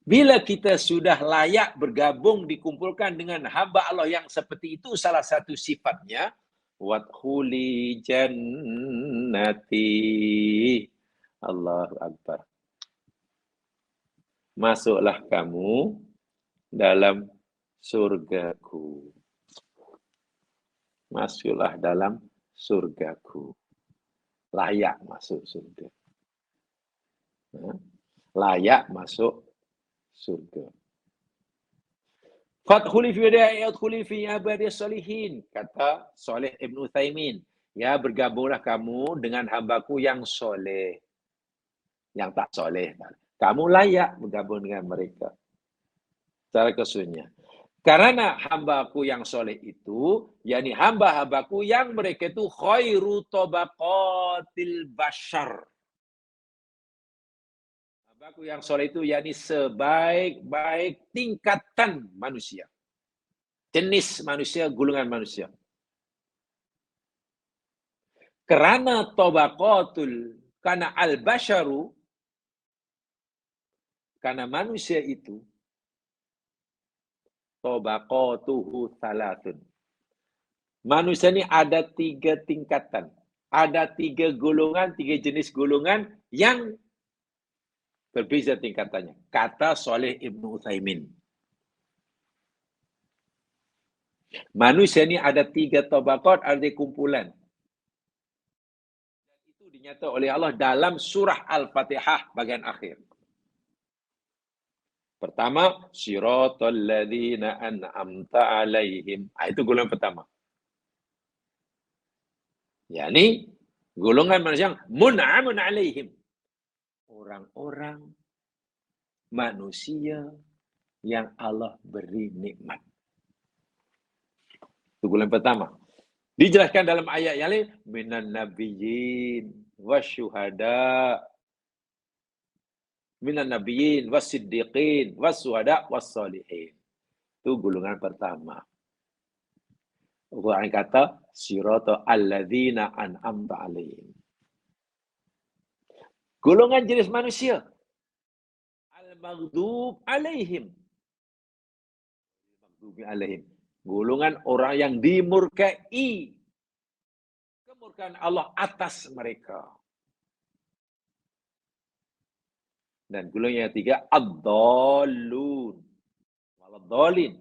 Bila kita sudah layak bergabung, dikumpulkan dengan hamba Allah yang seperti itu, salah satu sifatnya, wadkhuli jannati. Allahu Akbar. Masuklah kamu dalam surgaku. Masuklah dalam surgaku. Layak masuk surga. Layak masuk surga. Fadkhuli fi yadkhuli fi ibadiyas salihin, kata Saleh Ibn Utsaimin. Ya, bergabunglah kamu dengan hambaku yang soleh. Yang tak soleh. Kamu layak bergabung dengan mereka. Secara kesunnya. Karena hambaku yang soleh itu, yakni hamba-hambaku yang mereka itu khairu tabaqatil bashar. Hambaku yang soleh itu yakni sebaik-baik tingkatan manusia. Jenis manusia, golongan manusia. Karena tabaqatul, karena al-basharu, karena manusia itu, tabaqatuhu salatun. Manusia ini ada 3 tingkatan. Ada 3 golongan, 3 jenis golongan yang berbeza tingkatannya. Kata Saleh Ibn Utsaimin. Manusia ini ada 3 tabaqat, ada kumpulan. Itu dinyatakan oleh Allah dalam surah Al-Fatihah bagian akhir. Pertama, siratal ladzina an'amta alaihim. Itu golongan pertama. Yani golongan manusia yang mun'amun alaihim. Orang-orang manusia yang Allah beri nikmat. Itu golongan pertama. Dijelaskan dalam ayat yang lain, minan nabiyyin wasyuhada, minan nabiyyin wasiddiqin wasyuhada wassalihin. Itu golongan pertama. Quran kata sirata alladzina an'amta alaihim. Golongan jenis manusia al-maghdub alaihim. Golongan orang yang dimurkai. Kemurkaan Allah atas mereka. Dan golongan yang 3 ad-dallun. Waladhdallin.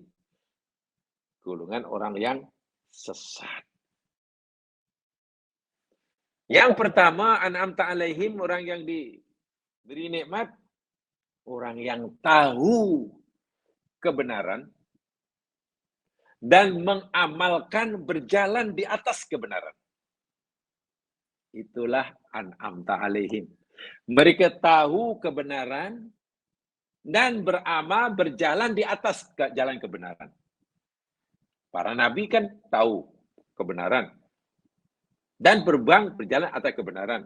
Golongan orang yang sesat. Yang pertama, an'amta alaihim, orang yang diberi nikmat, orang yang tahu kebenaran dan mengamalkan berjalan di atas kebenaran. Itulah an'amta alaihim. Mereka tahu kebenaran dan beramal berjalan di atas jalan kebenaran. Para nabi kan tahu kebenaran dan berjalan atas kebenaran.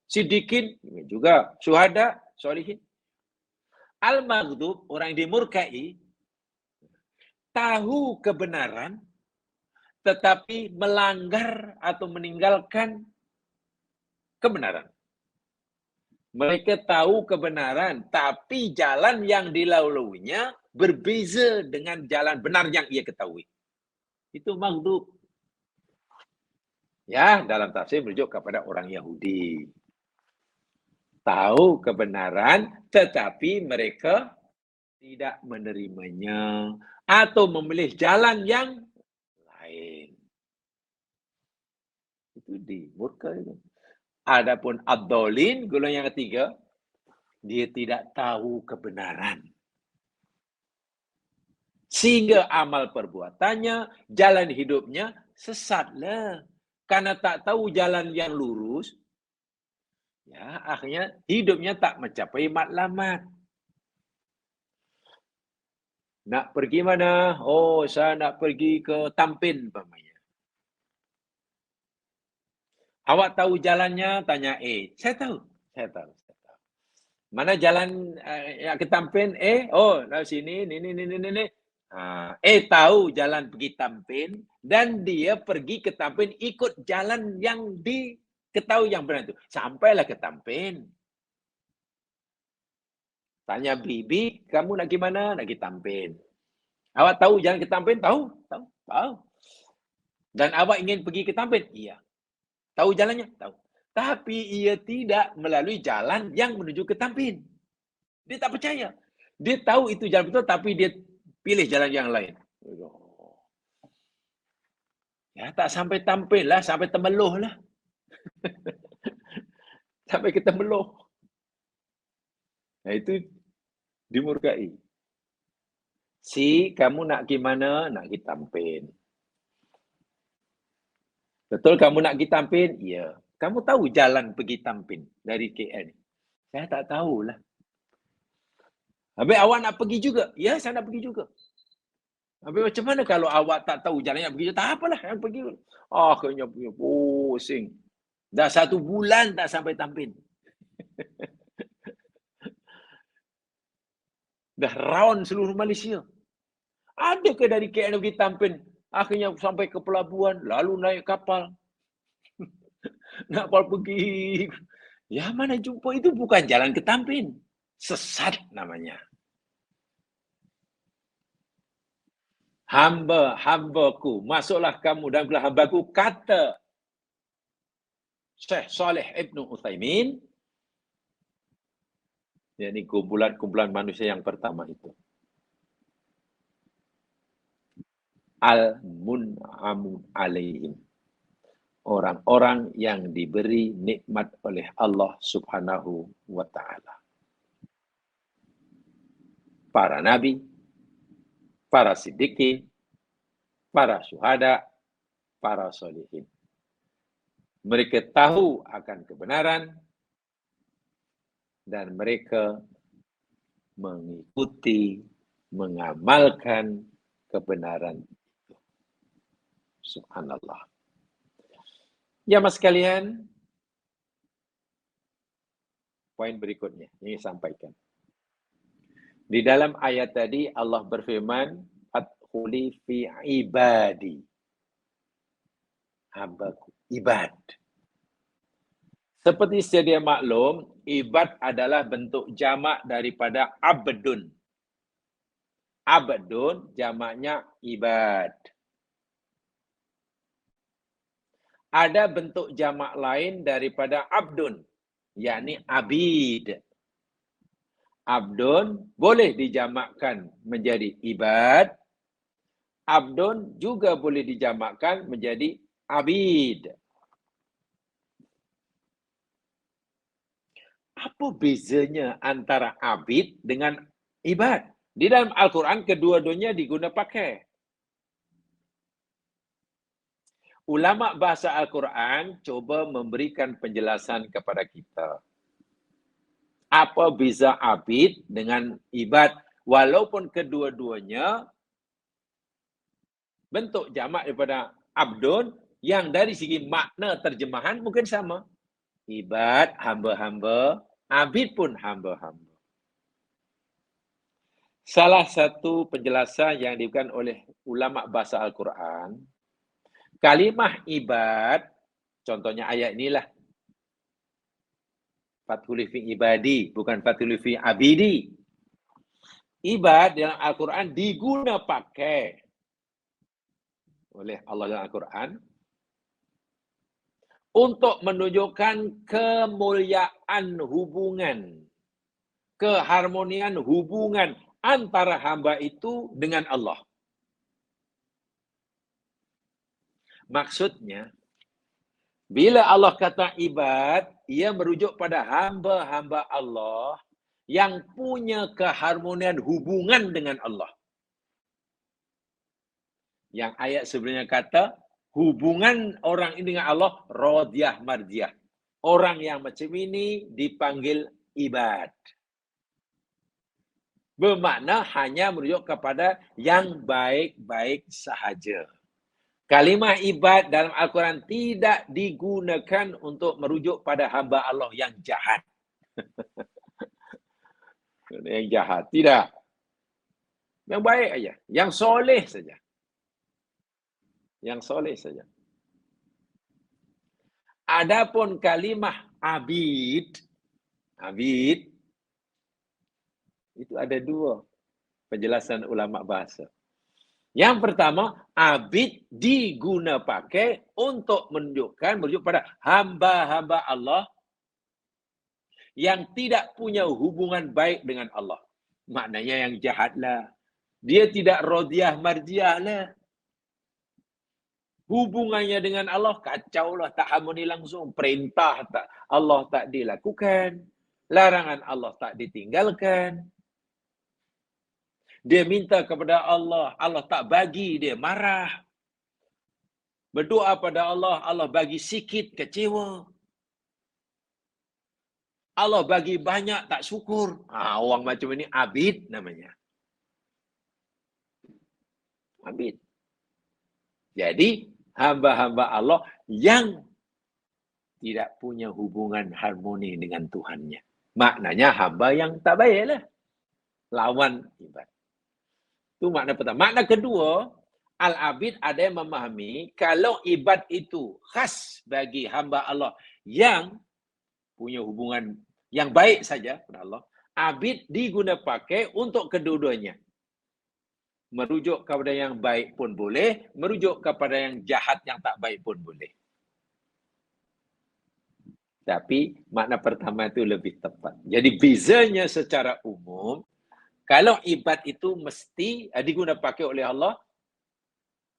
Siddiqin juga, syuhada, sholihin. Al-maghdub, orang yang dimurkai, tahu kebenaran tetapi melanggar atau meninggalkan kebenaran. Mereka tahu kebenaran, tapi jalan yang dilaluinya berbeza dengan jalan benar yang ia ketahui. Itu maghdub. Ya, dalam tafsir merujuk kepada orang Yahudi. Tahu kebenaran, tetapi mereka tidak menerimanya atau memilih jalan yang lain. Itu dimurka itu. Adapun ad-dhalin, golongan yang ketiga, dia tidak tahu kebenaran. Sehingga amal perbuatannya, jalan hidupnya sesatlah. Karena tak tahu jalan yang lurus, ya akhirnya hidupnya tak mencapai matlamat. Nak pergi mana? Oh, saya nak pergi ke Tampin, umpamanya. Awak tahu jalannya? Tanya saya tahu. Saya tahu. Mana jalan ke Tampin? Oh, dari sini, ini. Tahu jalan pergi Tampin dan dia pergi ke Tampin ikut jalan yang diketahui yang benar itu. Sampailah ke Tampin. Tanya bibi, kamu nak gimana? Nak pergi Tampin. Awak tahu jalan ke Tampin? Tahu. Dan awak ingin pergi ke Tampin? Iya. Tahu jalannya? Tahu. Tapi ia tidak melalui jalan yang menuju ke Tampin. Dia tak percaya. Dia tahu itu jalan betul, tapi dia pilih jalan yang lain. Ya, tak sampai Tampin lah, sampai Temeloh lah. Sampai ke Temeloh. Nah, itu dimurkai. Kamu nak gimana? Nak pergi Tampin. Betul kamu nak pergi Tampin? Iya. Kamu tahu jalan pergi Tampin dari KL? Saya tak tahulah. Habis awak nak pergi juga? Ya, saya nak pergi juga. Habis macam mana kalau awak tak tahu jalan yang pergi? Tak apalah, yang pergi. Akhirnya pusing. Dah 1 bulan tak sampai Tampin. Dah round seluruh Malaysia. Ada ke dari KL pergi Tampin? Akhirnya sampai ke pelabuhan, lalu naik kapal. Nak pergi. Ya mana jumpa itu bukan jalan ke Tampin. Sesat namanya. Hamba-hambaku, masuklah kamu dan belah hambaku, kata Syekh Saleh Ibn Uthaymin. Ini kumpulan manusia yang pertama itu. Al-mun'amu alaihim. Orang-orang yang diberi nikmat oleh Allah Subhanahu wa ta'ala. Para nabi, para siddiqin, para syuhada, para sholihin. Mereka tahu akan kebenaran dan mereka mengikuti, mengamalkan kebenaran itu. Subhanallah. Ya mas sekalian, poin berikutnya ini sampaikan. Di dalam ayat tadi Allah berfirman, "Adkhuli fi ibadi." Hambaku, ibad. Seperti sedia maklum, ibad adalah bentuk jamak daripada abdun. Abdun jamaknya ibad. Ada bentuk jamak lain daripada abdun, yakni abid. Abdun boleh dijamakkan menjadi ibad. Abdun juga boleh dijamakkan menjadi abid. Apa bezanya antara abid dengan ibad? Di dalam Al-Quran kedua-duanya diguna pakai. Ulama bahasa Al-Quran coba memberikan penjelasan kepada kita. Apa beza abid dengan ibad? Walaupun kedua-duanya bentuk jamak daripada abdun, yang dari segi makna terjemahan mungkin sama. Ibad, hamba-hamba, abid pun hamba-hamba. Salah satu penjelasan yang diberikan oleh ulama bahasa Al-Quran, kalimah ibad, contohnya ayat inilah. Fathul fi ibadi, bukan fathul fi abidi. Ibad dalam Al-Quran diguna pakai oleh Allah dalam Al-Quran untuk menunjukkan kemuliaan hubungan, keharmonian hubungan antara hamba itu dengan Allah. Maksudnya, bila Allah kata ibad, ia merujuk pada hamba-hamba Allah yang punya keharmonian hubungan dengan Allah. Yang ayat sebelumnya kata, hubungan orang ini dengan Allah, rodiyah mardiyah. Orang yang macam ini dipanggil ibad. Bermakna hanya merujuk kepada yang baik-baik sahaja. Kalimah ibad dalam Al-Quran tidak digunakan untuk merujuk pada hamba Allah yang jahat. Yang jahat. Tidak. Yang baik aja. Yang soleh saja. Yang soleh saja. Adapun kalimah abid, itu ada dua penjelasan ulama bahasa. Yang pertama, abid diguna pakai untuk merujuk pada hamba-hamba Allah yang tidak punya hubungan baik dengan Allah. Maknanya yang jahatlah. Dia tidak rodiyah marjiyah lah. Hubungannya dengan Allah kacau lah, tak harmoni langsung. Perintah tak Allah tak dilakukan. Larangan Allah tak ditinggalkan. Dia minta kepada Allah, Allah tak bagi, dia marah. Berdoa pada Allah, Allah bagi sikit, kecewa. Allah bagi banyak, tak syukur. Orang macam ini abid namanya. Abid. Jadi, hamba-hamba Allah yang tidak punya hubungan harmoni dengan Tuhannya. Maknanya hamba yang tak baiklah. Lawan ibad. Itu makna pertama. Makna kedua, al-abid ada yang memahami kalau ibad itu khas bagi hamba Allah yang punya hubungan yang baik saja kepada Allah. Abid diguna pakai untuk kedua-duanya. Merujuk kepada yang baik pun boleh, merujuk kepada yang jahat yang tak baik pun boleh. Tapi makna pertama itu lebih tepat. Jadi bezanya secara umum, kalau ibad itu mesti diguna pakai oleh Allah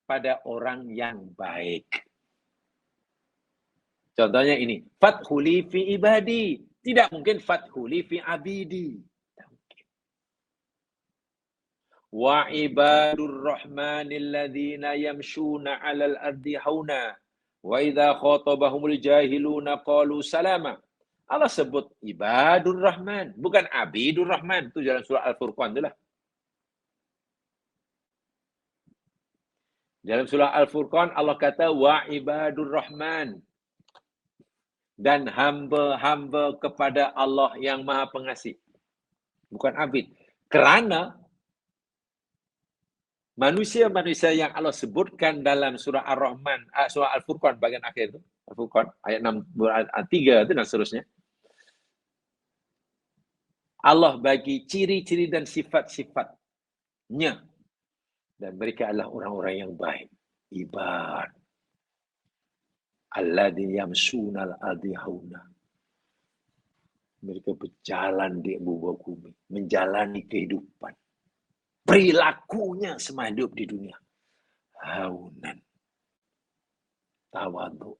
pada orang yang baik. Contohnya ini, fathuli fi ibadi. Tidak mungkin fathuli fi abidi. Wa ibadur rahmanil ladzina yamshuna 'alal ardi hauna wa idza khatabahumul jahiluna qalu salama. Allah sebut ibadur rahman, bukan abidur rahman. Itu dalam surah Al-Furqan itulah. Dalam surah Al-Furqan Allah kata wa ibadur rahman. Dan hamba-hamba kepada Allah yang Maha Pengasih. Bukan abid. Kerana manusia-manusia yang Allah sebutkan dalam surah Ar-Rahman, surah Al-Furqan bagian akhir itu, Al-Furqan ayat 6 3 itu dan seterusnya. Allah bagi ciri-ciri dan sifat-sifatnya dan mereka adalah orang-orang yang baik, ibad. Alladzi yamsunal ardi hauna. Mereka berjalan di muka bumi, menjalani kehidupan. Perilakunya semasa hidup di dunia. Haunan. Tawadhu.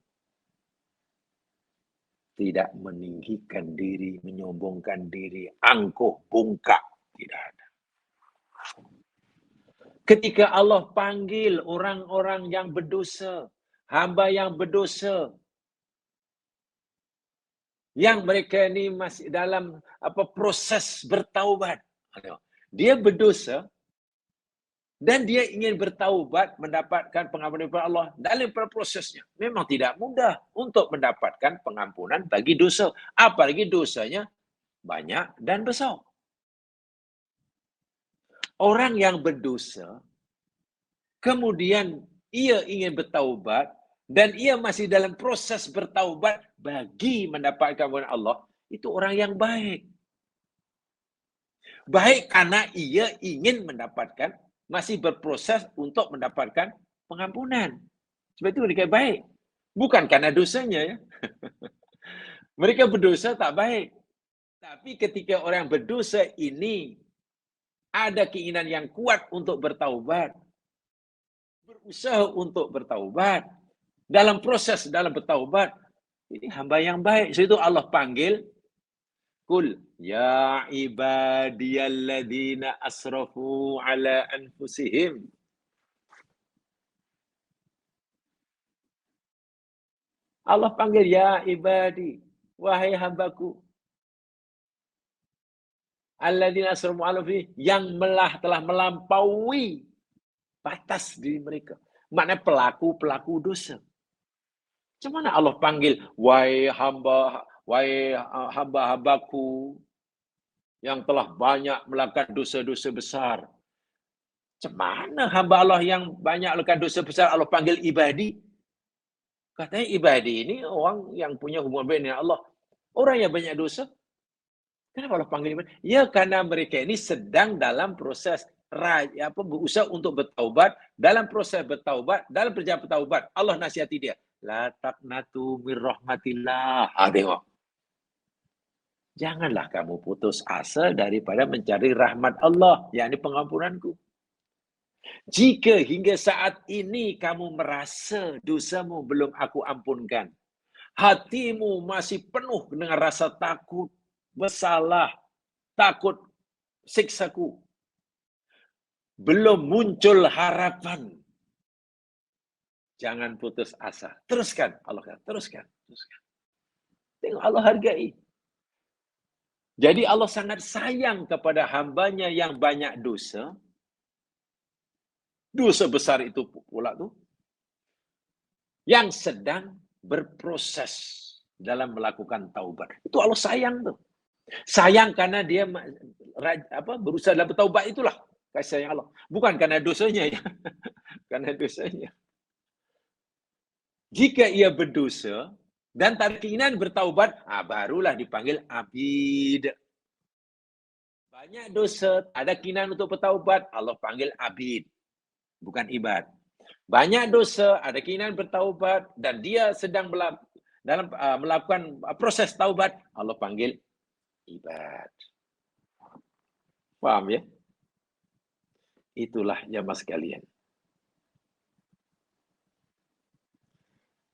tidak meninggikan diri, menyombongkan diri, angkuh, bungkak, tidak ada. Ketika Allah panggil orang-orang yang berdosa, hamba yang berdosa, yang mereka ini masih dalam proses bertaubat. Dia berdosa dan dia ingin bertaubat, mendapatkan pengampunan daripada Allah. Dalam prosesnya memang tidak mudah untuk mendapatkan pengampunan bagi dosa, apalagi dosanya banyak dan besar. Orang yang berdosa kemudian ia ingin bertaubat dan ia masih dalam proses bertaubat bagi mendapatkan pengampunan Allah, itu orang yang baik. Baik karena ia ingin mendapatkan, masih berproses untuk mendapatkan pengampunan. Sebab itu mereka baik. Bukan karena dosanya, ya. Mereka berdosa tak baik. Tapi ketika orang berdosa ini ada keinginan yang kuat untuk bertaubat, berusaha untuk bertaubat, dalam proses dalam bertaubat, ini hamba yang baik. Sebab itu Allah panggil, Qul ya ibadiyalladzina asrafu ala anfusihim. Allah panggil ya ibadi, wahai hambaku. Alladzina asrafu ala anfusihim, yang telah melampaui batas diri mereka. Maknanya pelaku-pelaku dosa. Macam mana Allah panggil, wahai hamba-hambaku yang telah banyak melakukan dosa-dosa besar. Macam mana hamba Allah yang banyak melakukan dosa besar Allah panggil ibadi? Katanya ibadi ini orang yang punya hubungan baik dengan Allah. Orang yang banyak dosa, kenapa Allah panggil ibadi? Ya karena mereka ini sedang dalam proses berusaha untuk bertaubat. Dalam proses bertaubat, dalam perjalanan bertaubat, Allah nasihati dia. La taqnatu mir rahmatillah. Tengok. Janganlah kamu putus asa daripada mencari rahmat Allah, yakni pengampunanku. Jika hingga saat ini kamu merasa dosamu belum aku ampunkan, hatimu masih penuh dengan rasa takut, bersalah, takut siksaku, belum muncul harapan, jangan putus asa. Teruskan, Allah kata, teruskan. Tengok Allah hargai. Jadi Allah sangat sayang kepada hambanya yang banyak dosa. Dosa besar itu pula tuh, yang sedang berproses dalam melakukan taubat. Itu Allah sayang tuh. Sayang karena dia berusaha dalam bertaubat, itulah kasih sayang Allah. Bukan karena dosanya, ya. Karena dosanya. Jika ia berdosa dan tak ada keinginan bertaubat, barulah dipanggil abid. Banyak dosa, tak ada keinginan untuk bertaubat, Allah panggil abid, bukan ibad. Banyak dosa, ada keinginan bertaubat, dan dia sedang melakukan proses taubat, Allah panggil ibad. Paham ya? Itulah jamaah sekalian.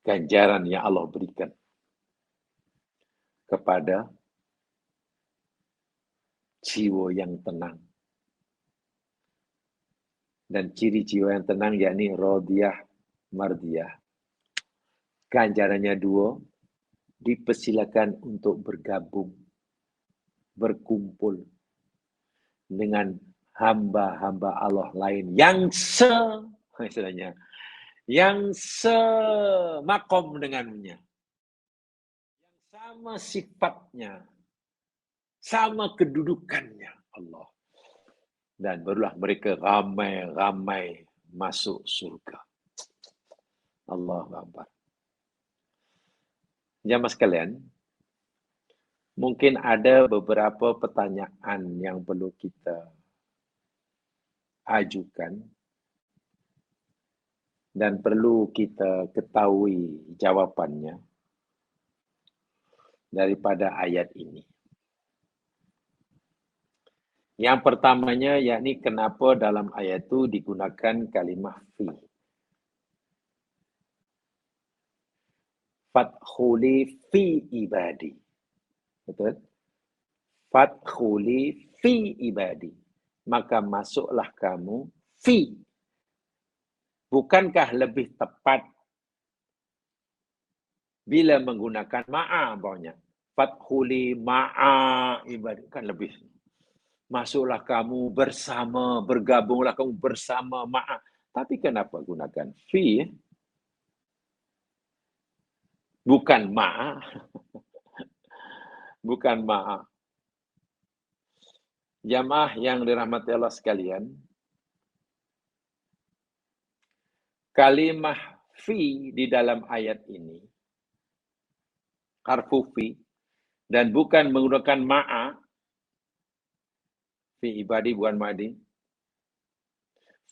Ganjaran yang Allah berikan kepada jiwa yang tenang. Dan ciri jiwa yang tenang yakni radiyah, mardiyah. Ganjarannya dua, dipersilakan untuk bergabung, berkumpul dengan hamba-hamba Allah lain yang semakom dengannya, yang sama sifatnya, sama kedudukannya Allah. Dan barulah mereka ramai-ramai masuk surga. Allahu Akbar. Jamaah sekalian, mungkin ada beberapa pertanyaan yang perlu kita ajukan dan perlu kita ketahui jawapannya daripada ayat ini. Yang pertamanya yakni kenapa dalam ayat itu digunakan kalimah fi. Fadkhuli fi ibadi. Betul? Fadkhuli fi ibadi. Maka masuklah kamu fi. Bukankah lebih tepat bila menggunakan ma'a bawahnya? Fadkhuli ma'a ibadi. Kan lebih. Masuklah kamu bersama, bergabunglah kamu bersama ma'a. Tapi kenapa gunakan fi? Bukan ma'a. Bukan ma'a. Jamaah yang dirahmati Allah sekalian, kalimah fi di dalam ayat ini, harfu fi, dan bukan menggunakan ma'a, fi ibadi bukan ma'adi,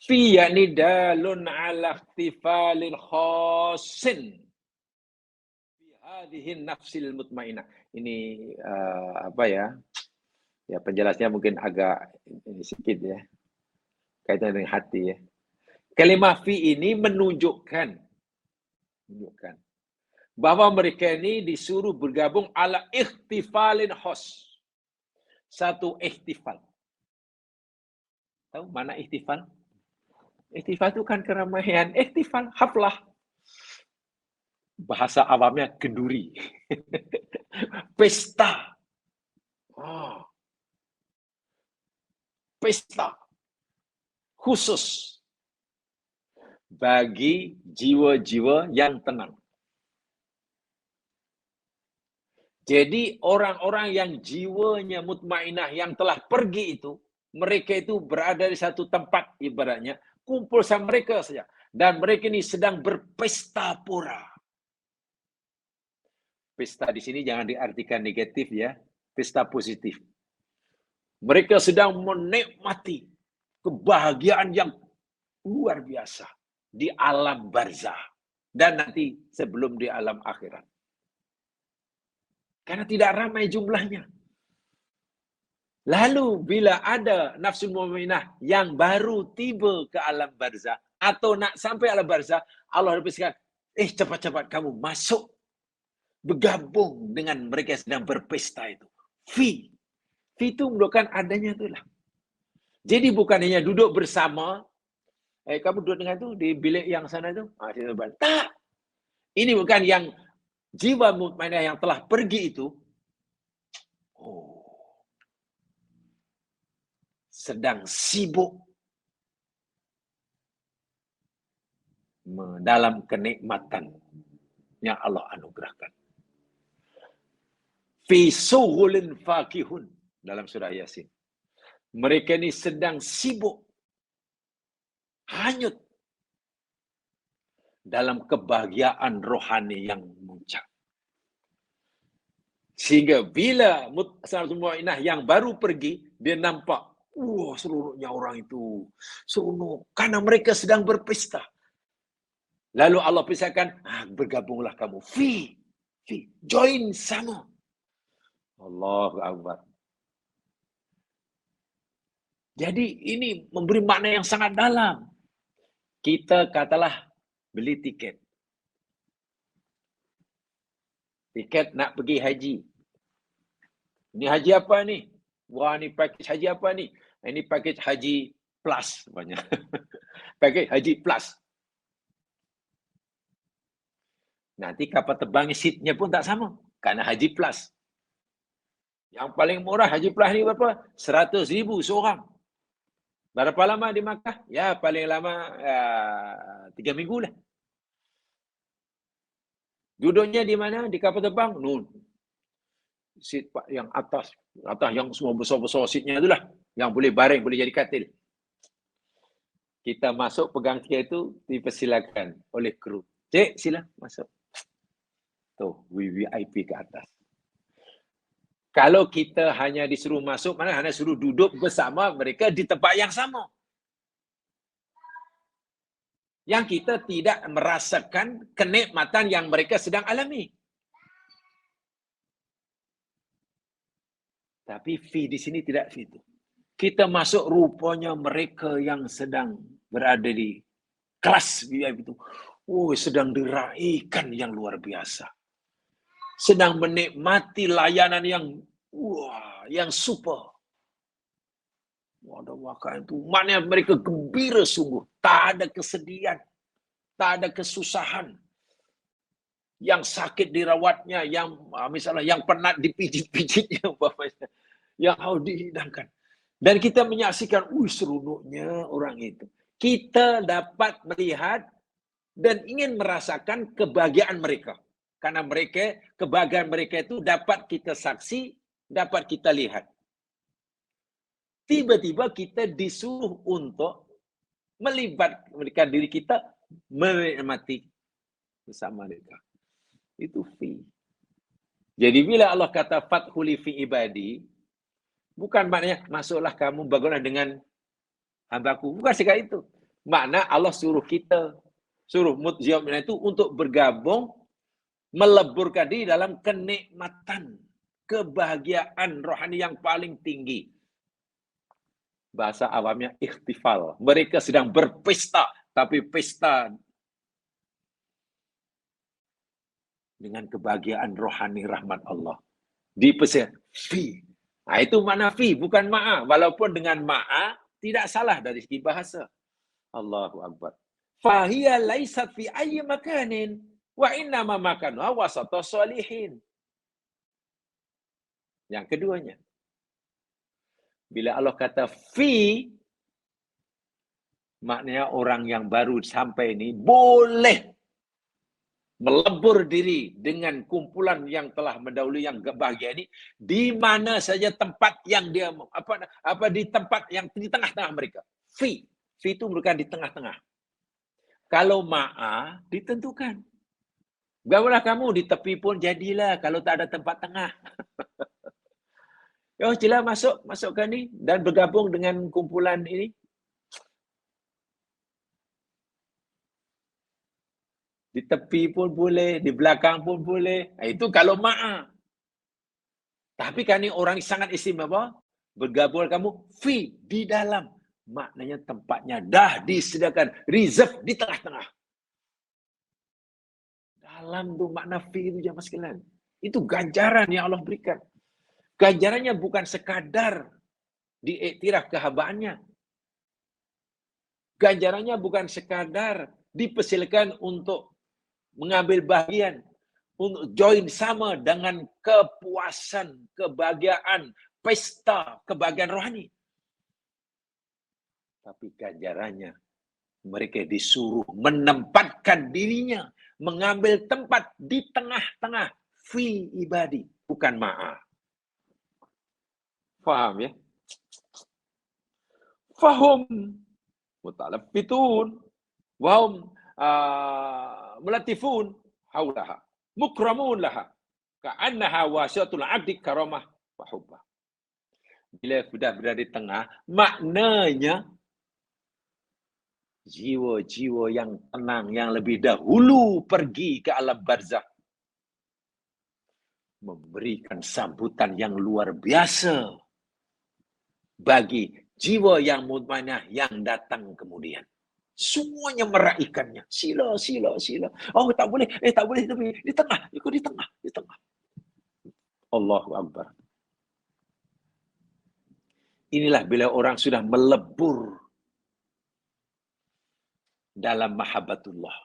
fi yakni dalun ala ikhtifalil khasin fi hadhihi nafsil mutmainah. Ini apa ya? Ya penjelasnya mungkin agak ini sedikit ya. Kaitan dengan hati ya. Kalimah fi ini menunjukkan bahwa mereka ini disuruh bergabung ala ikhtifalin khos. Satu ikhtifal. Tahu mana ikhtifal? Ikhtifal itu kan keramaian. Ikhtifal, haflah. Bahasa awamnya kenduri. Pesta. Oh. Pesta. Khusus. Bagi jiwa-jiwa yang tenang. Jadi orang-orang yang jiwanya mutmainah yang telah pergi itu, mereka itu berada di satu tempat ibaratnya, kumpul sama mereka saja. Dan mereka ini sedang berpesta pora. Pesta di sini jangan diartikan negatif ya, pesta positif. Mereka sedang menikmati kebahagiaan yang luar biasa di alam barzah dan nanti sebelum di alam akhirat. Karena tidak ramai jumlahnya. Lalu bila ada nafsu mu'minah yang baru tiba ke alam barzah atau nak sampai alam barzah, Allah berfirman, cepat-cepat kamu masuk bergabung dengan mereka yang sedang berpesta itu. Fi itu menunjukkan adanya itulah. Jadi bukan hanya duduk bersama, kamu duduk dengan itu di bilik yang sana itu, tak. Ini bukan yang jiwa mukminah yang telah pergi itu, sedang sibuk dalam kenikmatan yang Allah anugerahkan. Fi sughulin fakihun dalam surah Yasin. Mereka ini sedang sibuk, hanyut dalam kebahagiaan rohani yang muncak. Sehingga bila mu'minah yang baru pergi, dia nampak, seluruhnya orang itu seronok karena mereka sedang berpesta. Lalu Allah pisahkan, bergabunglah kamu. Fi, join sama. Allahu Akbar. Jadi ini memberi makna yang sangat dalam. Kita katalah beli tiket. Tiket nak pergi haji. Ini haji apa ni? Wah, ni package haji apa ni? Ini package haji plus. Package haji plus. Nanti kapal terbang seatnya pun tak sama. Karena haji plus. Yang paling murah haji plus ni berapa? 100,000 seorang. Berapa lama di Makkah? Ya, paling lama 3 minggu lah. Duduknya di mana? Di kapal terbang? Nun. Seat yang atas yang semua besar-besar seatnya itulah. Yang boleh baring, boleh jadi katil. Kita masuk pegang tiket itu, dipersilakan oleh kru. Cik, sila masuk. Tuh, VIP ke atas. Kalau kita hanya disuruh masuk, mana hanya suruh duduk bersama mereka di tempat yang sama. Yang kita tidak merasakan kenikmatan yang mereka sedang alami. Tapi fi di sini tidak itu. Kita masuk rupanya mereka yang sedang berada di kelas VIP itu. Sedang diraikan yang luar biasa. sedang menikmati layanan yang super. Waduh, maka itu maknanya mereka gembira sungguh, tak ada kesedihan, tak ada kesusahan. Yang sakit dirawatnya, yang misalnya yang penat dipijit-pijitnya, yang harus dihidangkan. Dan kita menyaksikan, seronoknya orang itu. Kita dapat melihat dan ingin merasakan kebahagiaan mereka. Karena kebahagiaan mereka itu dapat kita saksi, dapat kita lihat. Tiba-tiba kita disuruh untuk melibatkan diri kita menikmati bersama mereka. Itu fi. Jadi bila Allah kata fathuli fi ibadi, bukan maknanya masuklah kamu bangunlah dengan hambaku. Bukan sekali itu. Makna Allah suruh kita, suruh mutziam itu untuk bergabung, meleburkan diri dalam kenikmatan, kebahagiaan rohani yang paling tinggi. Bahasa awamnya ikhtifal. Mereka sedang berpesta, tapi pesta dengan kebahagiaan rohani rahmat Allah. Di pesir fi. Nah, itu makna fi, bukan ma'a. Walaupun dengan ma'a tidak salah dari segi bahasa. Allahu Akbar. Fahiya laisat fi ayyi makanin wa innama makanuha wasata sholihin. Yang keduanya, bila Allah kata fi, maknanya orang yang baru sampai ini boleh melebur diri dengan kumpulan yang telah mendahului yang bahagia ini di mana saja tempat yang dia di tempat yang di tengah-tengah mereka. Fi itu merupakan di tengah-tengah. Kalau ma'a ditentukan. Bangunlah kamu di tepi pun jadilah kalau tak ada tempat tengah. Sila masukkan ni dan bergabung dengan kumpulan ini. Di tepi pun boleh, di belakang pun boleh. Itu kalau ma'a. Tapi kan ini orang sangat istimewa, bergabung kamu fi di dalam. Maknanya tempatnya dah disediakan, reserve di tengah-tengah. Dalam tu makna fi itu jemaah sekalian. Itu ganjaran yang Allah berikan. Ganjarannya bukan sekadar diiktiraf kehambaannya. Ganjarannya bukan sekadar dipersilakan untuk mengambil bahagian, untuk join sama dengan kepuasan, kebahagiaan, pesta, kebahagiaan rohani. Tapi ganjarannya, mereka disuruh menempatkan dirinya, mengambil tempat di tengah-tengah fi ibadi, bukan ma'a. Faham ya? Fahum mutalaffitun wahum mulatifun haulaha mukramun laha ka'annaha wasiatul abdi karamah wa hubbah. Bila sudah berada di tengah, maknanya jiwa-jiwa yang tenang, yang lebih dahulu pergi ke alam barzakh, memberikan sambutan yang luar biasa bagi jiwa yang mutmainah yang datang kemudian. Semuanya meraihkannya. Sila. Oh, tak boleh. Tak boleh. Tapi di tengah. Ikut di tengah. Allahu Akbar. Inilah bila orang sudah melebur dalam mahabbatullah.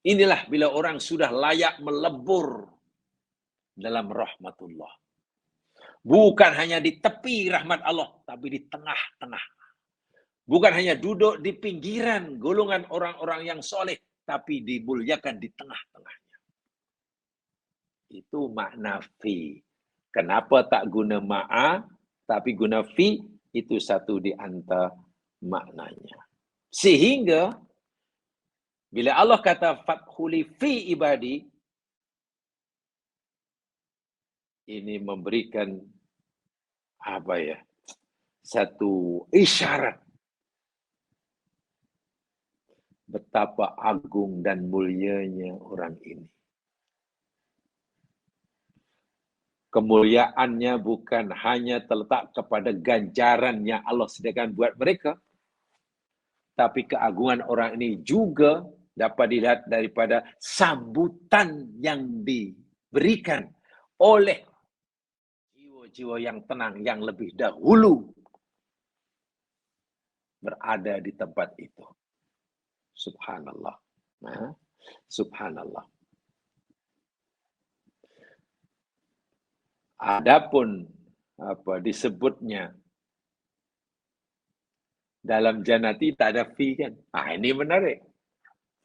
Inilah bila orang sudah layak melebur dalam rahmatullah. Bukan hanya di tepi rahmat Allah, tapi di tengah-tengah. Bukan hanya duduk di pinggiran golongan orang-orang yang soleh, tapi dimuliakan di tengah-tengahnya. Itu makna fi. Kenapa tak guna ma'a, tapi guna fi? Itu satu di antara maknanya. Sehingga, bila Allah kata fathuli fi ibadi, ini memberikan satu isyarat betapa agung dan mulianya orang ini. Kemuliaannya bukan hanya terletak kepada ganjaran yang Allah sediakan buat mereka, tapi keagungan orang ini juga dapat dilihat daripada sambutan yang diberikan oleh jiwa-jiwa yang tenang yang lebih dahulu berada di tempat itu. Subhanallah. Nah, subhanallah. Adapun disebutnya dalam jannati tak ada fi kan. Ini menarik.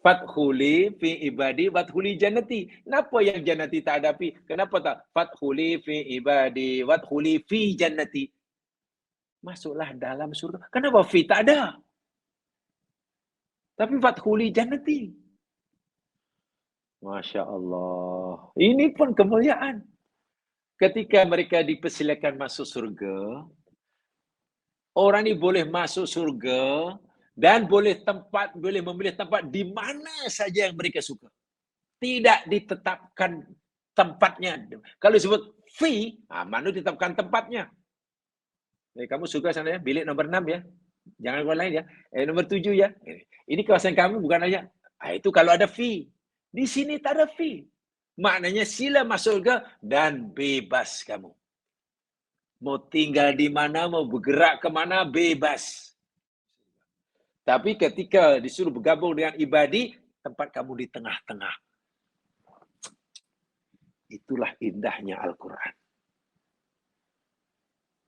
Fathuli fi ibadi wathuli jannati. Kenapa yang jannati tak ada fi? Kenapa tak fathuli fi ibadi wathuli fi jannati? Masuklah dalam surga. Kenapa fi tak ada? Tapi fathuli jannati. Masya Allah. Ini pun kemuliaan. Ketika mereka dipersilakan masuk surga, orang ini boleh masuk surga dan boleh memilih tempat di mana saja yang mereka suka. Tidak ditetapkan tempatnya. Kalau disebut fi, mana ditetapkan tempatnya. Kamu suka sana ya, bilik nomor 6 ya. Jangan orang lain ya. Nomor 7 ya. Ini kawasan kamu bukan aja. Itu kalau ada fi. Di sini tak ada fi. Maknanya sila masuk surga dan bebas kamu. Mau tinggal di mana, mau bergerak ke mana, bebas. Tapi ketika disuruh bergabung dengan ibadi, tempat kamu di tengah-tengah. Itulah indahnya Al-Quran.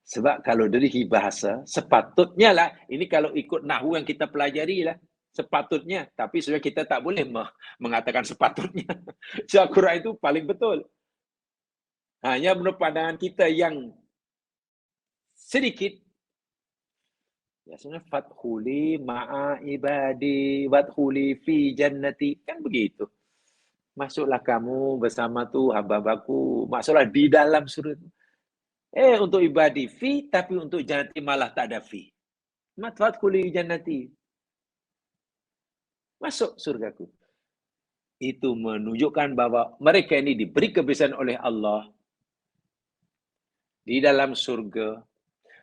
Sebab kalau dari bahasa, sepatutnya lah, ini kalau ikut nahwu yang kita pelajari lah, sepatutnya. Tapi sebenarnya kita tak boleh mengatakan sepatutnya. So, Al-Quran itu paling betul. Hanya menurut pandangan kita yang sedikit, biasanya fathuli ma'a ibadi wathuli fi jannati. Kan begitu. Masuklah kamu bersama tu hamba-hambaku. Masuklah di dalam surga. Untuk ibadi fi, tapi untuk jannati malah tak ada fi. Fathuli jannati. Masuk surgaku. Itu menunjukkan bahwa mereka ini diberi kebesaran oleh Allah di dalam surga.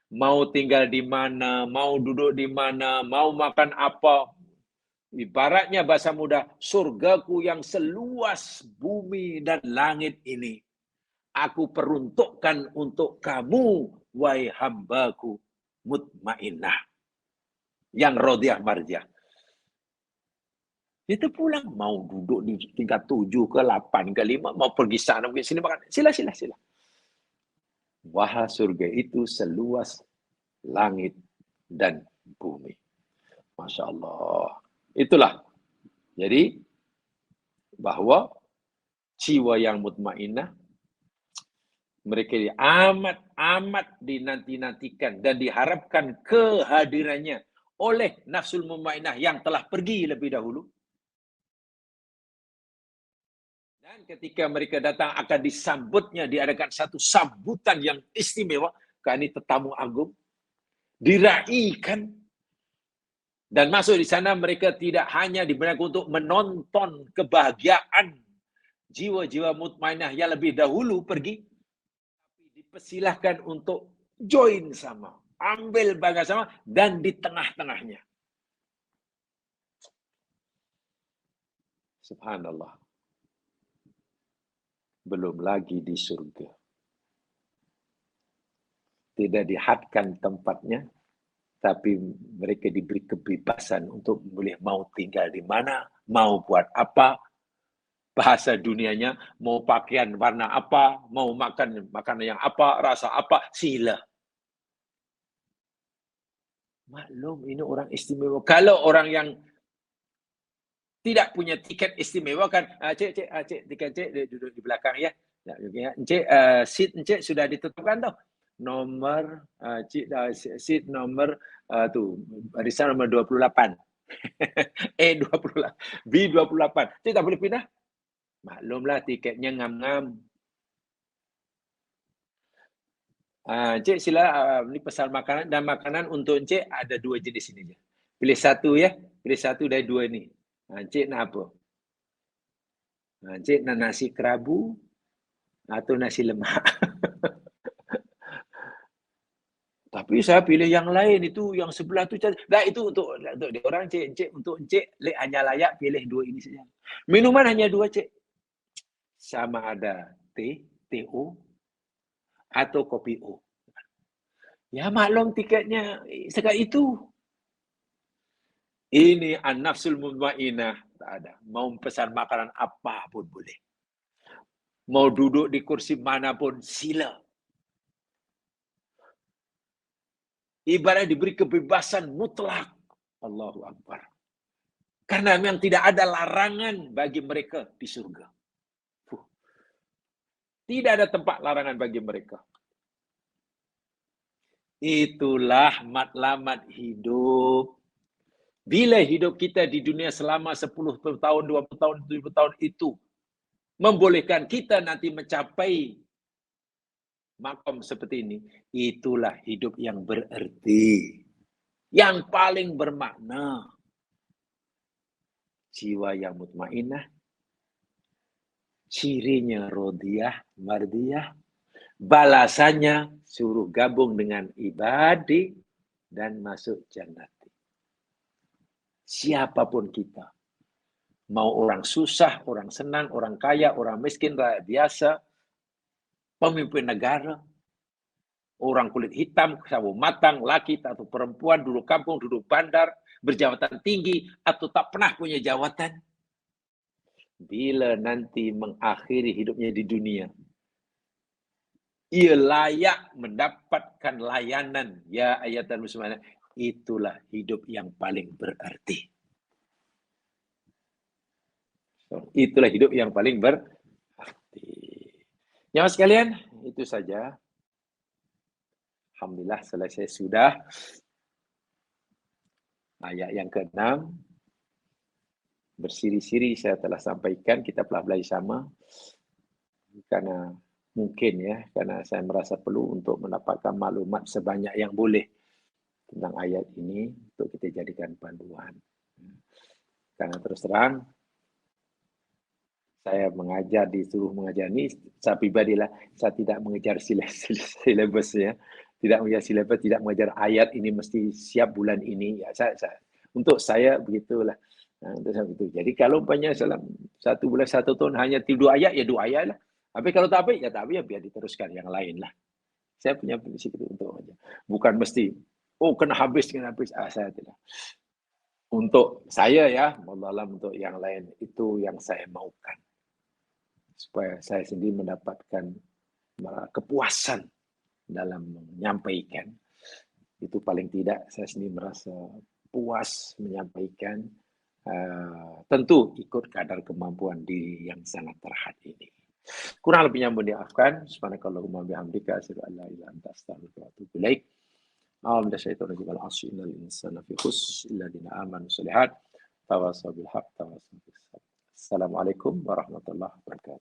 Mau tinggal di mana, mau duduk di mana, mau makan apa. Ibaratnya bahasa mudah, surgaku yang seluas bumi dan langit ini, aku peruntukkan untuk kamu, wahai hambaku, mutmainnah. Yang rodiyah marjah. Kita pulang, mau duduk di tingkat 7 ke 8 ke 5, mau pergi sana, pergi sini, makan. Sila. Wahai surga itu seluas langit dan bumi. Masya Allah. Itulah. Jadi, bahwa jiwa yang mutmainnah, mereka amat dinanti-nantikan dan diharapkan kehadirannya oleh nafsul mutmainnah yang telah pergi lebih dahulu. Dan ketika mereka datang akan disambutnya, diadakan satu sambutan yang istimewa. Karena ini tetamu agung. Diraikan. Dan masuk di sana mereka tidak hanya diberikan untuk menonton kebahagiaan jiwa-jiwa mutmainnah yang lebih dahulu pergi. Tapi dipersilahkan untuk join sama. Ambil bagian sama dan di tengah-tengahnya. Subhanallah. Belum lagi di surga. Tidak dihadkan tempatnya, tapi mereka diberi kebebasan untuk memilih mau tinggal di mana, mau buat apa, bahasa dunianya, mau pakaian warna apa, mau makan makanan yang apa, rasa apa, sila. Maklum, ini orang istimewa. Kalau orang yang tidak punya tiket istimewa kan, cik, tiket cik duduk di belakang ya. Cik, seat cik sudah ditetapkan tau. Nomor, cik, seat nomor, barisan nomor 28. E28, B28. Cik tak boleh pindah? Maklumlah tiketnya ngam-ngam. Cik sila, ini pesan makanan dan makanan untuk cik ada 2 jenis ini je. Pilih satu ya, pilih satu dari 2 ini. Cik nak apa? Cik nak nasi kerabu atau nasi lemak? Tapi Tapi saya pilih yang lain, itu yang sebelah tu cantik. Nah, itu untuk dia orang, Cik. Untuk Encik, hanya layak pilih 2 ini saja. Minuman hanya 2, Cik. Sama ada teh, TO, atau kopi O. Ya maklum tiketnya sekat itu. Ini an-nafsul mutmainnah. Tak ada. Mau pesan makanan apa pun boleh. Mau duduk di kursi manapun, sila. Ibarat diberi kebebasan mutlak. Allahu Akbar. Karena memang tidak ada larangan bagi mereka di surga. Tidak ada tempat larangan bagi mereka. Itulah matlamat hidup. Bila hidup kita di dunia selama 10 tahun, 20 tahun, 70 tahun itu membolehkan kita nanti mencapai makom seperti ini, itulah hidup yang bererti, yang paling bermakna. Jiwa yang mutmainnah, cirinya rodiyah, mardiyah, balasannya suruh gabung dengan ibadi dan masuk jannati. Siapapun kita, mau orang susah, orang senang, orang kaya, orang miskin, rakyat biasa, pemimpin negara, orang kulit hitam, sawo matang, laki atau perempuan, duduk kampung, duduk bandar, berjabatan tinggi, atau tak pernah punya jawatan. Bila nanti mengakhiri hidupnya di dunia, ia layak mendapatkan layanan. Ya ayatan muslimah, itulah hidup yang paling berarti. Itulah hidup yang paling berarti. Nyawa sekalian, itu saja. Alhamdulillah selesai sudah. Ayat yang ke-6. Bersiri-siri saya telah sampaikan, kita telah belajar sama. Karena mungkin ya, karena saya merasa perlu untuk mendapatkan maklumat sebanyak yang boleh tentang ayat ini untuk kita jadikan panduan. Karena terus terang, saya mengajar, disuruh mengajar ini, saya pribadilah, saya tidak mengejar silabusnya, tidak mengejar silabus, tidak mengejar ayat ini mesti siap bulan ini. Ya, untuk saya begitulah. Nah, untuk saya begitu. Jadi kalau umpamanya dalam 1 bulan 1 tahun hanya 2 ayat, ya 2 ayat lah. Tapi kalau tak baik, ya tak baik, ya biar diteruskan yang lain lah. Saya punya prinsip itu untuk aja. Bukan mesti, kena habis. Saya tidak. Untuk saya ya, Allah untuk yang lain, itu yang saya maukan. Supaya saya sendiri mendapatkan kepuasan dalam menyampaikan. Itu paling tidak saya sendiri merasa puas menyampaikan. Tentu ikut kadar kemampuan diri yang sangat terhad ini. Kurang lebihnya mohon dimaafkan. Subhanakallahumma bihamdika asyhadu an la ilaha illa anta astaghfiruka wa atubu ilaik. A'udzu syaitonir rajim. Al-'asyinnal insana fi khusr illa alladziina aamanu shalihat tawasaw bil haqq tawasaw bis sabr. Assalamualaikum warahmatullahi wabarakatuh.